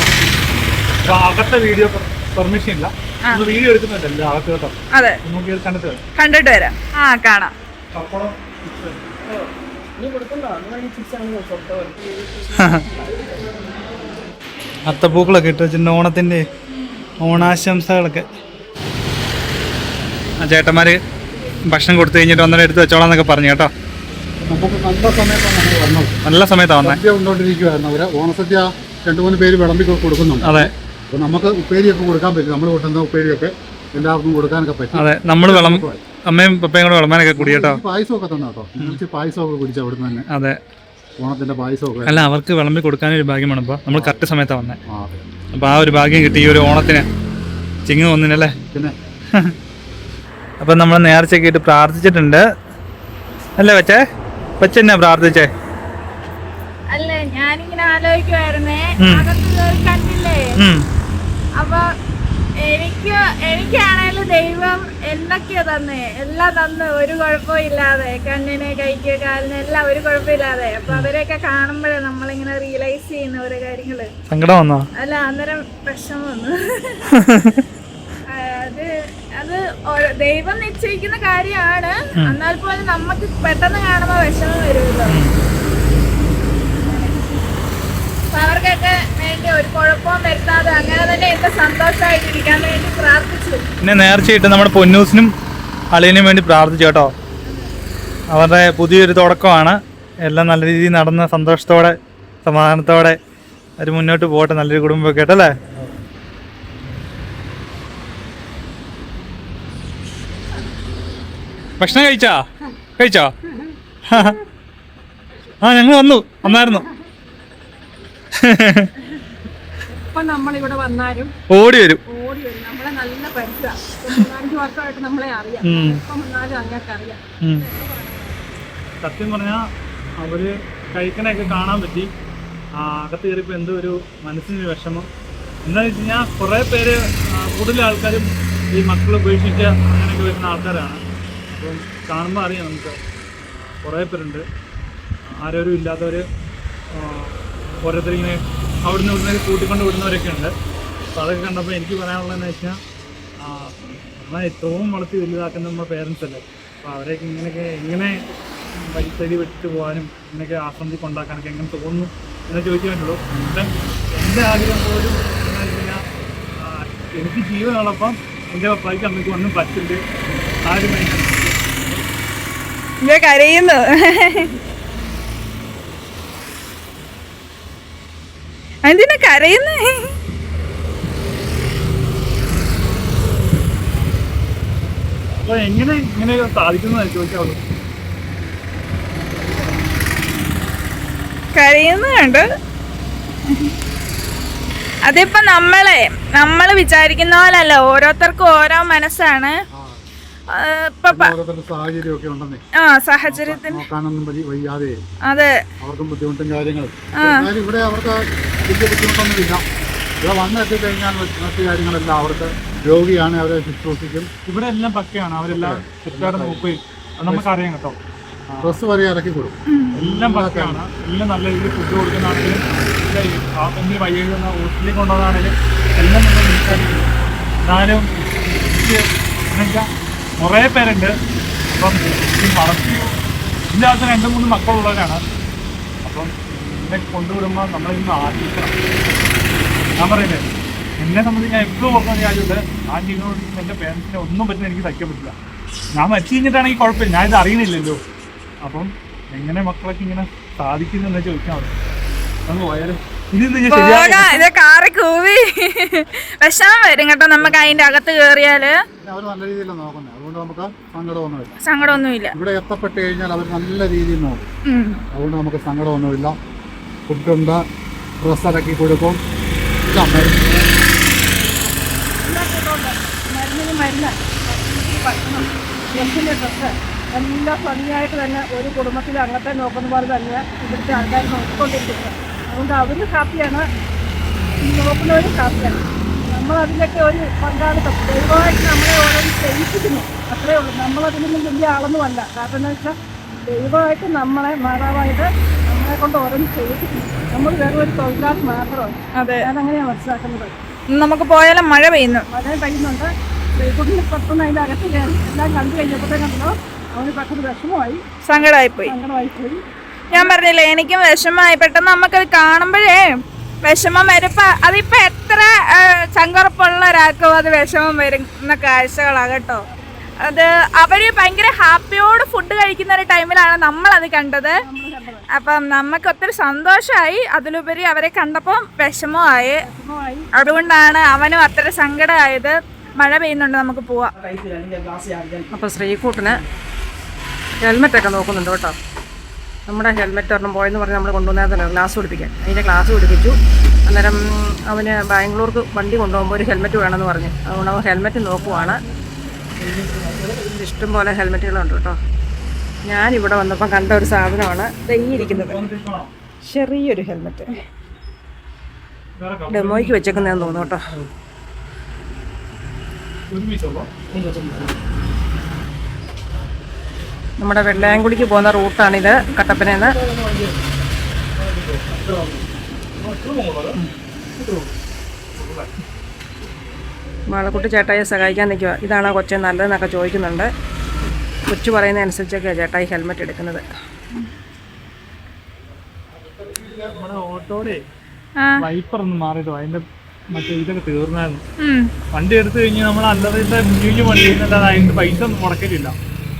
[SPEAKER 2] അകത്തെ വീഡിയോ പെർമിഷൻ ഇല്ല, വീഡിയോ എടുക്കുന്നുണ്ടല്ലോ അകത്ത് കേട്ടോ.
[SPEAKER 1] അതെ, കണ്ടിട്ട് വരാം. കാണാം.
[SPEAKER 2] അത്തപ്പൂക്കളൊക്കെ ഇട്ട് വെച്ചിട്ടുണ്ട്, ഓണത്തിൻ്റെ ഓണാശംസകളൊക്കെ. ആ ചേട്ടന്മാർ ഭക്ഷണം കൊടുത്തു കഴിഞ്ഞിട്ട് ഒന്നര എടുത്ത് വെച്ചോളാം എന്നൊക്കെ പറഞ്ഞു കേട്ടോ. നല്ല സമയത്താണ് വന്നത്.
[SPEAKER 5] സദ്യ കൊണ്ടോണ്ടിരിക്കുവായിരുന്നു അവര്. ഓണസദ്യ 2-3 പേര് വിളമ്പി കൊടുക്കുന്നുണ്ട്.
[SPEAKER 2] അതെ.
[SPEAKER 5] അപ്പോൾ നമുക്ക് ഉപ്പേരിയൊക്കെ കൊടുക്കാൻ പറ്റും. നമ്മൾ കൊണ്ടുവന്ന ഉപ്പേരിയൊക്കെ എല്ലാവർക്കും കൊടുക്കാനൊക്കെ പറ്റും.
[SPEAKER 2] അതെ, നമ്മൾ അമ്മയും പപ്പയും കൂടെ വിളമ്പാനൊക്കെ കൂടി കേട്ടോ.
[SPEAKER 5] പായസമൊക്കെ തന്നെ കേട്ടോ. പായസമൊക്കെ കുടിച്ചു അവിടെ നിന്ന് തന്നെ.
[SPEAKER 2] അതെ,
[SPEAKER 5] ഓണത്തിന്റെ പായസമൊക്കെ.
[SPEAKER 2] അല്ല, അവർക്ക് വിളമ്പി കൊടുക്കാനൊരു ഭാഗ്യം വേണം. അപ്പോൾ നമ്മൾ കറക്റ്റ് സമയത്താണ് വന്നത്. അപ്പോൾ ആ ഒരു ഭാഗ്യം കിട്ടി ഈ ഒരു ഓണത്തിന്. ചിങ്ങ് ഒന്നിനല്ലേ.
[SPEAKER 5] പിന്നെ
[SPEAKER 2] അപ്പം നമ്മൾ നേർച്ചയൊക്കെ ഇട്ട് പ്രാർത്ഥിച്ചിട്ടുണ്ട് അല്ലേ കൊച്ചെന്നാ പ്രാർത്ഥിച്ചേ?
[SPEAKER 1] അല്ലേ, ഞാനിങ്ങനെ ആലോചിക്കുവായിരുന്നേ, അകത്ത് കണ്ടില്ലേ. അപ്പൊ എനിക്കാണേലും ദൈവം എന്തൊക്കെയാ തന്നെ, എല്ലാം തന്ന് ഒരു കുഴപ്പവും ഇല്ലാതെ, കണ്ണിന് കൈക്ക് കാലിന് എല്ലാം ഒരു കുഴപ്പമില്ലാതെ. അപ്പൊ അവരെയൊക്കെ കാണുമ്പോഴേ നമ്മളിങ്ങനെ റിയലൈസ് ചെയ്യുന്ന ഓരോ കാര്യങ്ങള്.
[SPEAKER 2] സങ്കടം വന്നോ?
[SPEAKER 1] അല്ല, അന്നേരം വിഷമം വന്നു. അത് ദൈവം നിശ്ചയിക്കുന്ന കാര്യമാണ്. എന്നാൽ പോലും നമുക്ക് പെട്ടെന്ന് കാണുമ്പോ വിഷമം വരുമല്ലോ. അപ്പൊ അവർക്കൊക്കെ വേണ്ടി ഒരു കുഴപ്പവും വരുത്താതെ അങ്ങനെ തന്നെ എന്റെ സന്തോഷമായിട്ടിരിക്കാൻ വേണ്ടി പ്രാർത്ഥിച്ചു.
[SPEAKER 2] പിന്നെ നേർച്ചയിട്ട് നമ്മുടെ പൊന്നൂസിനും അളിയനും വേണ്ടി പ്രാർത്ഥിച്ചു കേട്ടോ. അവരുടെ പുതിയൊരു തുടക്കമാണ്. എല്ലാം നല്ല രീതിയിൽ നടന്ന സന്തോഷത്തോടെ സമാധാനത്തോടെ അവർ മുന്നോട്ട് പോകട്ടെ, നല്ലൊരു കുടുംബമൊക്കെ ആയിട്ടല്ലേ. ഭക്ഷണം കഴിച്ചോ? ആ, ഞങ്ങൾ വന്നായിരുന്നു.
[SPEAKER 3] ഇപ്പൊ നമ്മളിവിടെ വന്നാലും
[SPEAKER 2] ഓടി വരും.
[SPEAKER 3] നമ്മളെ നല്ല പരിചയം. 4 വർഷമായിട്ട് നമ്മളെ അറിയാം. ഇപ്പം വന്നാലും അങ്ങനെയൊക്കെ അറിയാം.
[SPEAKER 2] സത്യം പറഞ്ഞാൽ അവര് കഴിക്കണൊക്കെ കാണാൻ പറ്റി. അകത്ത് കയറിയപ്പോൾ എന്തോ ഒരു മനസ്സിനൊരു വിഷമം. എന്താണെന്ന് വെച്ച് കഴിഞ്ഞാൽ കുറേ പേര്, കൂടുതൽ ആൾക്കാരും ഈ മക്കളെ ഉപേക്ഷിച്ച് അങ്ങനെയൊക്കെ വരുന്ന ആൾക്കാരാണ്. അപ്പം കാണുമ്പോൾ അറിയാം നമുക്ക് കുറേ പേരുണ്ട്, ആരോരും ഇല്ലാത്തവർ, ഓരോരുത്തരിങ്ങനെ അവിടുന്ന് ഇവിടുന്ന് കൂട്ടിക്കൊണ്ട് വിടുന്നവരൊക്കെ ഉണ്ട്. അപ്പോൾ അതൊക്കെ കണ്ടപ്പോൾ എനിക്ക് പറയാനുള്ളതെന്ന് വെച്ചാൽ, നമ്മളെ ഏറ്റവും വളർത്തി വലുതാക്കുന്ന നമ്മുടെ പേരൻസ് അല്ലേ. അപ്പോൾ അവരെയൊക്കെ ഇങ്ങനെയൊക്കെ എങ്ങനെ പരിസ്ഥിതി വെച്ചിട്ട് പോകാനും ഇങ്ങനെയൊക്കെ ആസന്തി കൊണ്ടാക്കാനൊക്കെ എങ്ങനെ തോന്നുന്നു എന്ന് ചോദിക്കാൻ പറ്റുള്ളൂ. എൻ്റെ ആഗ്രഹം പോലും എന്താ വെച്ച് കഴിഞ്ഞാൽ, എനിക്ക് ജീവനുള്ളപ്പം എൻ്റെ പപ്പായ്ക്ക് അമ്മയ്ക്ക് ഒന്നും പറ്റില്ല. ആരും
[SPEAKER 1] കരയുന്നു. എന്തിനാ കരയുന്നേ?
[SPEAKER 2] അപ്പോൾ എങ്ങനെ ഇങ്ങനെയൊക്കെ സാധിക്കുന്നതാണ് ചോദിക്കാവുള്ളൂ.
[SPEAKER 1] കരയുന്നുണ്ട്. അതിപ്പോ നമ്മള് വിചാരിക്കുന്ന പോലല്ല, ഓരോരുത്തർക്കും ഓരോ മനസ്സാണ്. സാഹചര്യത്തിന്
[SPEAKER 5] വയ്യാതെ
[SPEAKER 1] അതെ,
[SPEAKER 5] അവർക്കും ബുദ്ധിമുട്ടും കാര്യങ്ങളും. ഇവിടെ അവർക്ക് വലിയ ബുദ്ധിമുട്ടൊന്നുമില്ല. ഇവിടെ വന്നെത്തിക്കഴിഞ്ഞാൽ മറ്റു കാര്യങ്ങളെല്ലാം അവർക്ക് രോഗിയാണ്, അവരെ ശുശ്രൂഷിക്കും.
[SPEAKER 2] ഇവിടെ എല്ലാം പക്കയാണ്, അവരെല്ലാം ചുറ്റാടെ നോക്കുകയും നമുക്കറിയാം കേട്ടോ.
[SPEAKER 5] ഡ്രസ്സ് വരെ ഇറക്കി കൊടുക്കും.
[SPEAKER 2] എല്ലാം പക്കയാണ്. എല്ലാം നല്ല രീതിയിൽ ഫുഡ് കൊടുക്കുന്നതാണെങ്കിലും എന്തെങ്കിലും വയ്യ ഹോസ്പിറ്റലിൽ കൊണ്ടുവന്നാണെങ്കിലും എല്ലാം നമ്മൾ മനസ്സിലാക്കിക്കും. എന്നാലും എന്നുവെച്ചാൽ കുറേ പേരുണ്ട്. അപ്പം ഈ വളർത്തി ഇല്ലാത്ത 2-3 മക്കളുള്ളവരാണ്. അപ്പം എന്നെ കൊണ്ടുവിടുമ്പോൾ നമ്മളിന്ന് ആലോചിക്കണം. ഞാൻ പറയില്ലേ, എന്നെ സംബന്ധിച്ച് ഞാൻ എപ്പോഴും ഓർക്കുന്ന കാര്യമുണ്ട്, ആ ജീവനോട് എൻ്റെ പേരൻസിനെ ഒന്നും പറ്റുന്ന എനിക്ക് സഹിക്കാൻ പറ്റില്ല. ഞാൻ മരിച്ചു കഴിഞ്ഞിട്ടാണെങ്കിൽ കുഴപ്പമില്ല, ഞാനിത് അറിയുന്നില്ലല്ലോ. അപ്പം എങ്ങനെ മക്കളൊക്കെ ഇങ്ങനെ സാധിക്കുന്നെന്ന് ചോദിക്കാൻ മതി. അത് പോയാലും
[SPEAKER 1] കാറി കൂവി വിഷമം വരും കേട്ടോ നമുക്ക് അതിന്റെ അകത്ത് കേറിയാല്.
[SPEAKER 5] അവർ നല്ല രീതിയിൽ നോക്കുന്നത്, അതുകൊണ്ട് നമുക്ക്
[SPEAKER 1] സങ്കടമൊന്നുമില്ല.
[SPEAKER 5] ഇവിടെ എത്തപ്പെട്ട് കഴിഞ്ഞാൽ അവർ നല്ല രീതിയിൽ നോക്കും, അതുകൊണ്ട് നമുക്ക് സങ്കടമൊന്നുമില്ല. ഫുഡുണ്ട്, ഡ്രസ്സ് ഇറക്കി കൊടുക്കും.
[SPEAKER 3] ഡ്രസ്സ് എല്ലാം ഭംഗിയായിട്ട് തന്നെ ഒരു കുടുംബത്തിൽ അങ്ങനത്തെ നോക്കുന്ന പോലെ തന്നെ ഇവിടുത്തെ ആൾക്കാർ നോക്കിക്കൊണ്ടിരിക്കുന്നത്. അതുകൊണ്ട് അവര് ഹാപ്പിയാണ്, നോക്കുന്നവരും ഹാപ്പിയാണ്. നമ്മളതിലൊക്കെ ഒരു പങ്കാളിത്തം ദൈവമായിട്ട് നമ്മളെ ഓരോന്ന് ചെയ്യിപ്പിക്കുന്നു, അത്രേ ഉള്ളൂ. നമ്മളതിനൊന്നും വലിയ ആളൊന്നുമല്ല. കാരണം എന്താ വെച്ചാൽ ദൈവമായിട്ട് നമ്മളെ മാതാവായിട്ട് നമ്മളെ കൊണ്ട് ഓരോന്ന് ചെയ്യിപ്പിക്കുന്നു. നമ്മൾ വേറെ ഒരു തൊഴിലാളി മാത്രമാണ്. ഞാനങ്ങനെയാണ് മനസ്സിലാക്കുന്നത്.
[SPEAKER 1] നമുക്ക് പോയാലും മഴ പെയ്യുന്നുണ്ട്.
[SPEAKER 3] കുട്ടിനെ പെട്ടെന്ന് അതിൻ്റെ അകത്ത് കയറി എല്ലാം കണ്ടു കഴിഞ്ഞപ്പോഴത്തേക്കല്ലോ അവന് പെട്ടെന്ന് വിഷമമായി,
[SPEAKER 1] സങ്കടമായിപ്പോയി. ഞാൻ പറഞ്ഞില്ലേ, എനിക്കും വിഷമമായി. പെട്ടെന്ന് നമുക്കത് കാണുമ്പോഴേ വിഷമം വരും. അതിപ്പോ എത്ര സങ്കടപ്പുള്ള ഒരാൾക്കും അത് വിഷമം വരുന്ന കാഴ്ചകളാണ് കേട്ടോ. അത് അവര് ഭയങ്കര ഹാപ്പിയോട് ഫുഡ് കഴിക്കുന്ന ഒരു ടൈമിലാണ് നമ്മളത് കണ്ടത്. അപ്പം നമുക്ക് ഒത്തിരി സന്തോഷമായി. അതിലുപരി അവരെ കണ്ടപ്പോൾ വിഷമമായി. അതുകൊണ്ടാണ് അവനും അത്ര സങ്കടമായത്. മഴ പെയ്യുന്നുണ്ട്, നമുക്ക് പോവാം.
[SPEAKER 3] അപ്പോൾ ശ്രീകൂട്ടിന് ഹെൽമെറ്റൊക്കെ നോക്കുന്നുണ്ട് കേട്ടോ. നമ്മുടെ ഹെൽമെറ്റ് ഒരെണ്ണം പോയെന്ന് പറഞ്ഞ് നമ്മൾ കൊണ്ടുവന്നേരത്തന്നെ ക്ലാസ് പഠിപ്പിക്കാൻ. അതിൻ്റെ ക്ലാസ് പഠിപ്പിച്ചു. അന്നേരം അവന് ബാംഗ്ലൂർക്ക് വണ്ടി കൊണ്ടുപോകുമ്പോൾ ഒരു ഹെൽമെറ്റ് വേണമെന്ന് പറഞ്ഞു. അതുകൊണ്ട് അവൻ ഹെൽമെറ്റ് നോക്കുവാണ്. ഇഷ്ടം പോലെ ഹെൽമെറ്റുകളുണ്ട് കേട്ടോ. ഞാനിവിടെ വന്നപ്പോൾ കണ്ട ഒരു സാധനമാണ് ഈ ഇരിക്കുന്നത്. ചെറിയൊരു ഹെൽമെറ്റ് ഡെമോയ്ക്ക് വെച്ചേക്കുന്നതെന്ന് തോന്നുന്നു കേട്ടോ. നമ്മുടെ വെള്ളയാങ്കുടിക്ക് പോകുന്ന റൂട്ടാണിത്, കട്ടപ്പനയിൽ. മാളക്കുട്ടി ചേട്ടായിയെ സഹായിക്കാൻ നിൽക്കുക. ഇതാണോ കൊച്ചെ നല്ലതെന്നൊക്കെ ചോദിക്കുന്നുണ്ട്. കൊച്ചു പറയുന്നതനുസരിച്ചൊക്കെയാണ് ചേട്ടായി ഹെൽമെറ്റ് എടുക്കുന്നത്.
[SPEAKER 2] നമ്മുടെ ഓട്ടോടെ വൈപ്പർ ഒന്ന് മാറിയിട്ട് അതിന്റെ മറ്റേ ഇതൊക്കെ തീർന്നായിരുന്നു. വണ്ടി എടുത്തു കഴിഞ്ഞാൽ നമ്മൾ അല്ലാതെ മുന്നിൽ വണ്ടി അതിന്റെ പൈസ ഒന്നും മുടക്കലില്ല.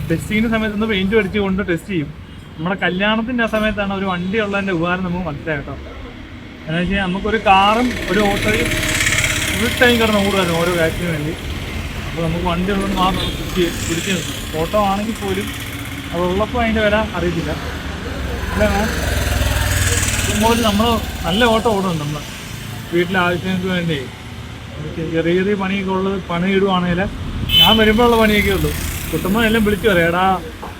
[SPEAKER 2] ടെസ്റ്റിങ്ങിന്റെ സമയത്ത് ഒന്ന് പെയിന്റ് അടിച്ച് കൊണ്ട് ടെസ്റ്റ് ചെയ്യും. നമ്മുടെ കല്യാണത്തിന്റെ ആ സമയത്താണ് ഒരു വണ്ടി ഉള്ളതിന്റെ ഉപകാരം നമുക്ക് മനസ്സിലായി കേട്ടോ. എന്താ വെച്ചാൽ നമുക്കൊരു കാറും ഒരു ഓട്ടോയും ഫുൾ ടൈം കിടന്ന് ഓടുമായിരുന്നു ഓരോ കാര്യത്തിന് വേണ്ടി. അപ്പോൾ നമുക്ക് വണ്ടി ഉള്ളത് മാത്രം പിടിച്ച് നിൽക്കും. ഓട്ടോ ആണെങ്കിൽ പോലും അതുള്ളപ്പോൾ അതിൻ്റെ വില അറിയത്തില്ല. അല്ലേ മാം? ഇതുപോലെ നമ്മൾ നല്ല ഓട്ടോ ഓടുന്നുണ്ട്. നമ്മൾ വീട്ടിലെ ആവശ്യങ്ങൾക്ക് വേണ്ടി ചെറിയ ചെറിയ പണിയൊക്കെ ഉള്ളത് പണിയിടുവാണെങ്കിൽ ഞാൻ വരുമ്പോഴുള്ള പണിയൊക്കെ ഉള്ളൂ. കുട്ടുമ്പോൾ എല്ലാം വിളിച്ചു പറയാം, എടാ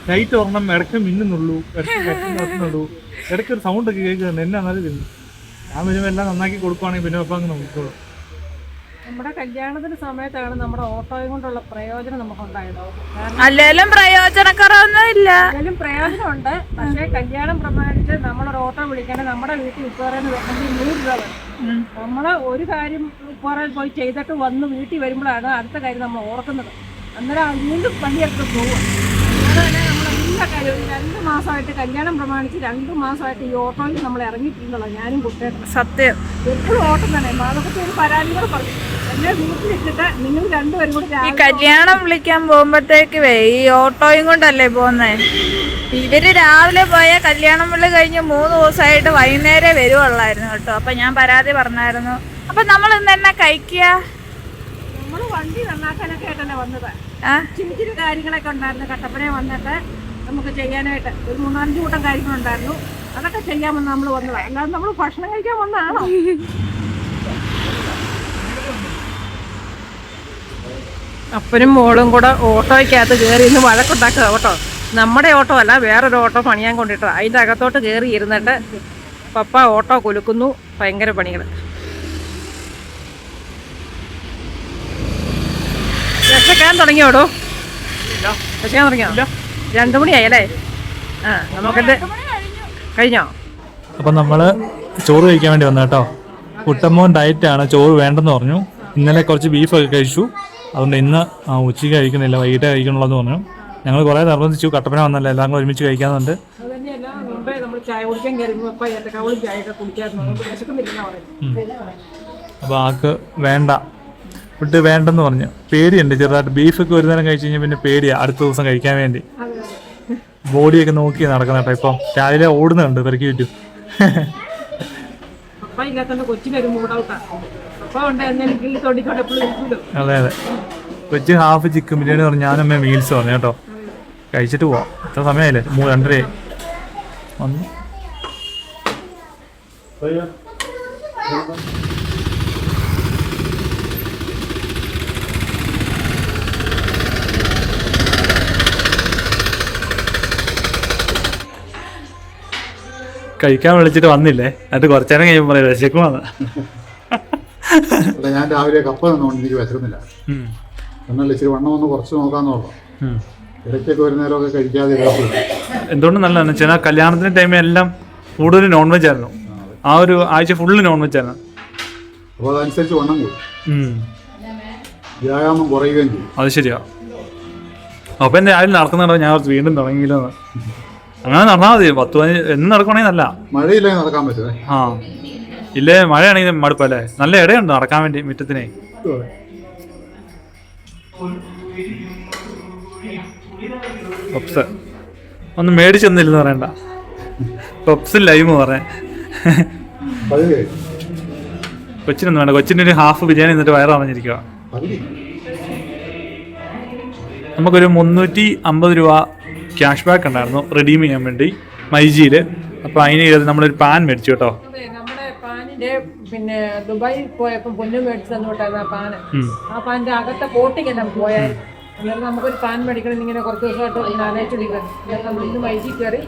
[SPEAKER 2] ലൈറ്റ് ഒരെണ്ണം ഇടയ്ക്ക് മിന്നുന്നുള്ളൂ, ഇടയ്ക്ക് കത്തുന്നുള്ളൂ, ഇടയ്ക്ക് ഒരു സൗണ്ടൊക്കെ കേൾക്കുന്നുണ്ട്, എന്നെ നല്ല തിന്നു. ഞാൻ വരുമ്പോൾ എല്ലാം നന്നാക്കി കൊടുക്കുവാണെങ്കിൽ പിന്നെ അപ്പം അങ്ങ് നോക്കിക്കോളും.
[SPEAKER 3] നമ്മുടെ കല്യാണത്തിന്റെ സമയത്താണ് നമ്മുടെ ഓട്ടോയും കൊണ്ടുള്ള പ്രയോജനം നമുക്കുണ്ടായത്.
[SPEAKER 1] അല്ലേലും പ്രയോജനക്കുറവൊന്നും ഇല്ല.
[SPEAKER 3] അതിലും പ്രയോജനമുണ്ട്. പക്ഷേ കല്യാണം പ്രമാണിച്ച് നമ്മളൊരു ഓട്ടോ വിളിക്കാണ്ട് നമ്മുടെ വീട്ടിൽ ഉപ്പേറേന്ന് വെക്കണമെങ്കിൽ 100 രൂപ വേണം. നമ്മൾ ഒരു കാര്യം ഉപ്പേറയിൽ പോയി ചെയ്തിട്ട് വന്ന് വീട്ടിൽ വരുമ്പോഴാണ് അടുത്ത കാര്യം നമ്മൾ ഓർക്കുന്നത്. അന്നേരം വീണ്ടും വണ്ടിയെടുത്ത് പോകും. അതുപോലെ തന്നെ നമ്മളെല്ലാ കാര്യവും 2 മാസമായിട്ട് കല്യാണം പ്രമാണിച്ച് 2 മാസമായിട്ട് ഈ ഓട്ടോയിൽ നമ്മൾ ഇറങ്ങിയിട്ടുണ്ടല്ലോ, ഞാനും കുട്ടികളും.
[SPEAKER 1] സത്യം.
[SPEAKER 3] എപ്പോഴും ഓട്ടം തന്നെ. മാതൃകത്തിൽ ഒരു പരാതി കൂടെ പറഞ്ഞു, എന്നെ വീട്ടിലിട്ടിട്ട് നിങ്ങൾ 2 പേരും കൂടി
[SPEAKER 1] ഈ കല്യാണം വിളിക്കാൻ പോകുമ്പോഴത്തേക്ക് ഈ ഓട്ടോയും കൊണ്ടല്ലേ പോകുന്നേ. ഇവര് രാവിലെ പോയ കല്യാണം വിളി കഴിഞ്ഞ് 3 ദിവസമായിട്ട് വൈകുന്നേരം വരുവുള്ളായിരുന്നു കേട്ടോ. അപ്പൊ ഞാൻ പരാതി പറഞ്ഞായിരുന്നു. അപ്പൊ നമ്മൾ ഇന്ന് തന്നെ കഴിക്കുക.
[SPEAKER 3] നമ്മൾ വണ്ടി നന്നാക്കാനൊക്കെ ആയിട്ടല്ലേ വന്നത്. ചിരി കാര്യങ്ങളൊക്കെ ഉണ്ടായിരുന്നു കട്ടപ്പനയിൽ വന്നിട്ട് നമുക്ക് ചെയ്യാനായിട്ട്. ഒരു 3-5 കൂട്ടം കാര്യങ്ങളുണ്ടായിരുന്നു. അതൊക്കെ ചെയ്യാമെന്ന് നമ്മൾ വന്നതാണ്. അല്ലാതെ നമ്മൾ ഭക്ഷണം കഴിക്കാൻ വന്നതാണോ? അപ്പനും മോളും കൂടെ ഓട്ടോയ്ക്കകത്ത് കയറി ഇന്ന് വഴക്കുണ്ടാക്കുക കേട്ടോ. നമ്മുടെ ഓട്ടോ അല്ല, വേറൊരു ഓട്ടോ പണിയാൻ കൊണ്ടിട്ട് അതിൻ്റെ അകത്തോട്ട് കയറി ഇരുന്നിട്ട് പപ്പ ഓട്ടോ കുലുക്കുന്നു. ഭയങ്കര പണികൾ. രക്ഷക്കാൻ തുടങ്ങിയോടോ? രക്ഷക്കാൻ തുടങ്ങിയോ? 2 മണിയായല്ലേ? നമുക്കെന്ത് കഴിഞ്ഞോ?
[SPEAKER 2] അപ്പം നമ്മൾ ചോറ് കഴിക്കാൻ വേണ്ടി വന്നു കേട്ടോ. കുട്ടമ്മോൻ ഡയറ്റാണ്, ചോറ് വേണ്ടെന്ന് പറഞ്ഞു. ഇന്നലെ കുറച്ച് ബീഫൊക്കെ കഴിച്ചു. അതുകൊണ്ട് ഇന്ന് ഉച്ചയ്ക്ക് കഴിക്കുന്നില്ല, വൈകിട്ട് കഴിക്കണുള്ളതെന്ന് പറഞ്ഞു. ഞങ്ങൾ കുറേ നിർബന്ധിച്ചു, കട്ടപ്പന വന്നല്ലോ എല്ലാം കൂടെ ഒരുമിച്ച് കഴിക്കാന്നുണ്ട്. അപ്പോൾ ആൾക്ക് വേണ്ട, ഫുഡ് വേണ്ടെന്ന് പറഞ്ഞു. പേടിയുണ്ട് ചെറുതായിട്ട്. ബീഫൊക്കെ ഒരു നേരം കഴിച്ച് കഴിഞ്ഞാൽ പിന്നെ പേടിയാണ് അടുത്ത ദിവസം കഴിക്കാൻ വേണ്ടി. ബോഡിയൊക്കെ നോക്കി നടക്കണം കേട്ടോ. ഇപ്പം രാവിലെ ഓടുന്നുണ്ട് പെരക്കി ചുറ്റും. അതെ അതെ. കൊച്ചു ഹാഫ് ചിക്കൻ ബിരിയാണി പറഞ്ഞു, ഞാനമ്മ മീൽസ് പറഞ്ഞു കേട്ടോ. കഴിച്ചിട്ട് പോവാം. ഇത്ര സമയമായില്ലേ, 2:30 വന്നു. കഴിക്കാൻ വിളിച്ചിട്ട് വന്നില്ലേ, എന്നിട്ട് കുറച്ചേരം കഴിയുമ്പോൾ പറയാം വിശക്കുവാന്ന്.
[SPEAKER 5] ഞാൻ രാവിലെ കപ്പ നിന്നുകൊണ്ട് എനിക്ക് വിശക്കുന്നില്ല. എന്നാൽ ഇച്ചിരി വണ്ണം ഒന്ന് കുറച്ച് നോക്കാന്ന് പറഞ്ഞു. ഇടയ്ക്കൊക്കെ ഒരു നേരമൊക്കെ കഴിക്കാതെ
[SPEAKER 2] എന്തുകൊണ്ട് നല്ലതാണ് വെച്ചാൽ കല്യാണത്തിന്റെ ടൈമിൽ എല്ലാം കൂടുതൽ നോൺ വെജ് ആയിരുന്നു. ആ ഒരു ആഴ്ച ഫുള്ള് നോൺ വെജ് ആയിരുന്നു.
[SPEAKER 5] അപ്പോൾ അതനുസരിച്ച് വണ്ണം കൂടും, വ്യായാമം കുറയുകയും ചെയ്യും.
[SPEAKER 2] അത് ശരിയാ. അപ്പം എൻ്റെ രാവിലെ നടക്കുന്നുണ്ടോ, ഞാൻ വീണ്ടും തുടങ്ങിയില്ലോ. അങ്ങനെ നടന്നാൽ മതി. 10-15 എന്ന് നടക്കുവാണെങ്കിൽ നല്ല.
[SPEAKER 5] മഴയില്ലെങ്കിൽ നടക്കാൻ പറ്റുമേ.
[SPEAKER 2] ഇല്ലേ മഴയാണെങ്കിൽ മടുപ്പല്ലേ. നല്ല ഇടയുണ്ട് നടക്കാൻ വേണ്ടി മുറ്റത്തിനെ. പപ്സ് ഒന്നും മേടിച്ചൊന്നില്ലെന്ന് പറയണ്ട. പപ്സും ലൈമ് പറയാൻ കൊച്ചിനൊന്നും വേണ്ട. കൊച്ചിൻ്റെ ഒരു ഹാഫ് ബിരിയാണി എന്നിട്ട് വയറ് പറഞ്ഞിരിക്കുക. നമുക്കൊരു 350 രൂപ ക്യാഷ് ബാക്ക് ഉണ്ടായിരുന്നു റെഡീം ചെയ്യാൻ വേണ്ടി മൈജിയിൽ. അപ്പോൾ അതിന് നമ്മളൊരു പാൻ മേടിച്ചു കേട്ടോ.
[SPEAKER 3] നമ്മുടെ പാനിന്റെ പിന്നെ ദുബായിൽ പോയപ്പോൾ പൊന്നു മേടിച്ച് തന്നോട്ടായിരുന്നു ആ പാന്. ആ പാനിന്റെ അകത്തെ കോട്ടിങ് എല്ലാം പോയായിരുന്നു. അന്നേരം നമുക്കൊരു പാൻ മേടിക്കണം ഇങ്ങനെ കുറച്ച് ദിവസമായിട്ട് ആലോചിച്ചിരിക്കുന്നു. നമ്മൾ ഇന്ന് മൈജി കയറി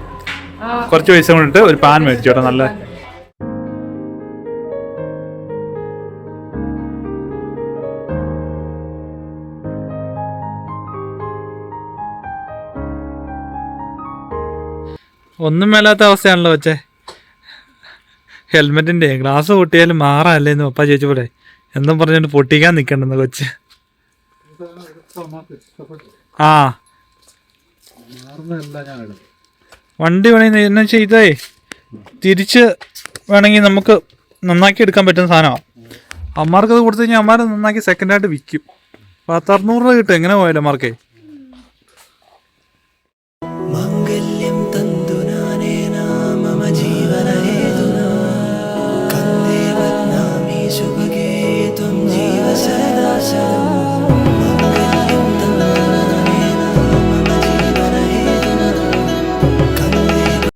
[SPEAKER 2] കുറച്ച് പൈസ കൊണ്ടിട്ട് ഒരു പാൻ മേടിച്ചു കേട്ടോ. നല്ല ഒന്നും മേലാത്ത അവസ്ഥയാണല്ലോ കൊച്ചേ. ഹെൽമെറ്റിന്റെ ഗ്ലാസ് പൊട്ടിയാലും മാറാല്ലേന്ന് പപ്പ ചോദിച്ചപ്പോലെ എന്നും പറഞ്ഞിട്ട് പൊട്ടിക്കാൻ നിക്കണ്ടെന്ന് കൊച്ച്. ആ വണ്ടി വേണമെങ്കിൽ എന്നു ചെയ്തേ തിരിച്ച് വേണമെങ്കിൽ നമുക്ക് നന്നാക്കി എടുക്കാൻ പറ്റുന്ന സാധനമാണ്. അമ്മാർക്കത് കൊടുത്തു കഴിഞ്ഞാൽ അമ്മാർ നന്നാക്കി സെക്കൻഡായിട്ട് വിൽക്കും. 10-600 രൂപ കിട്ടും എങ്ങനെ പോയാലും അമ്മാർക്കേ.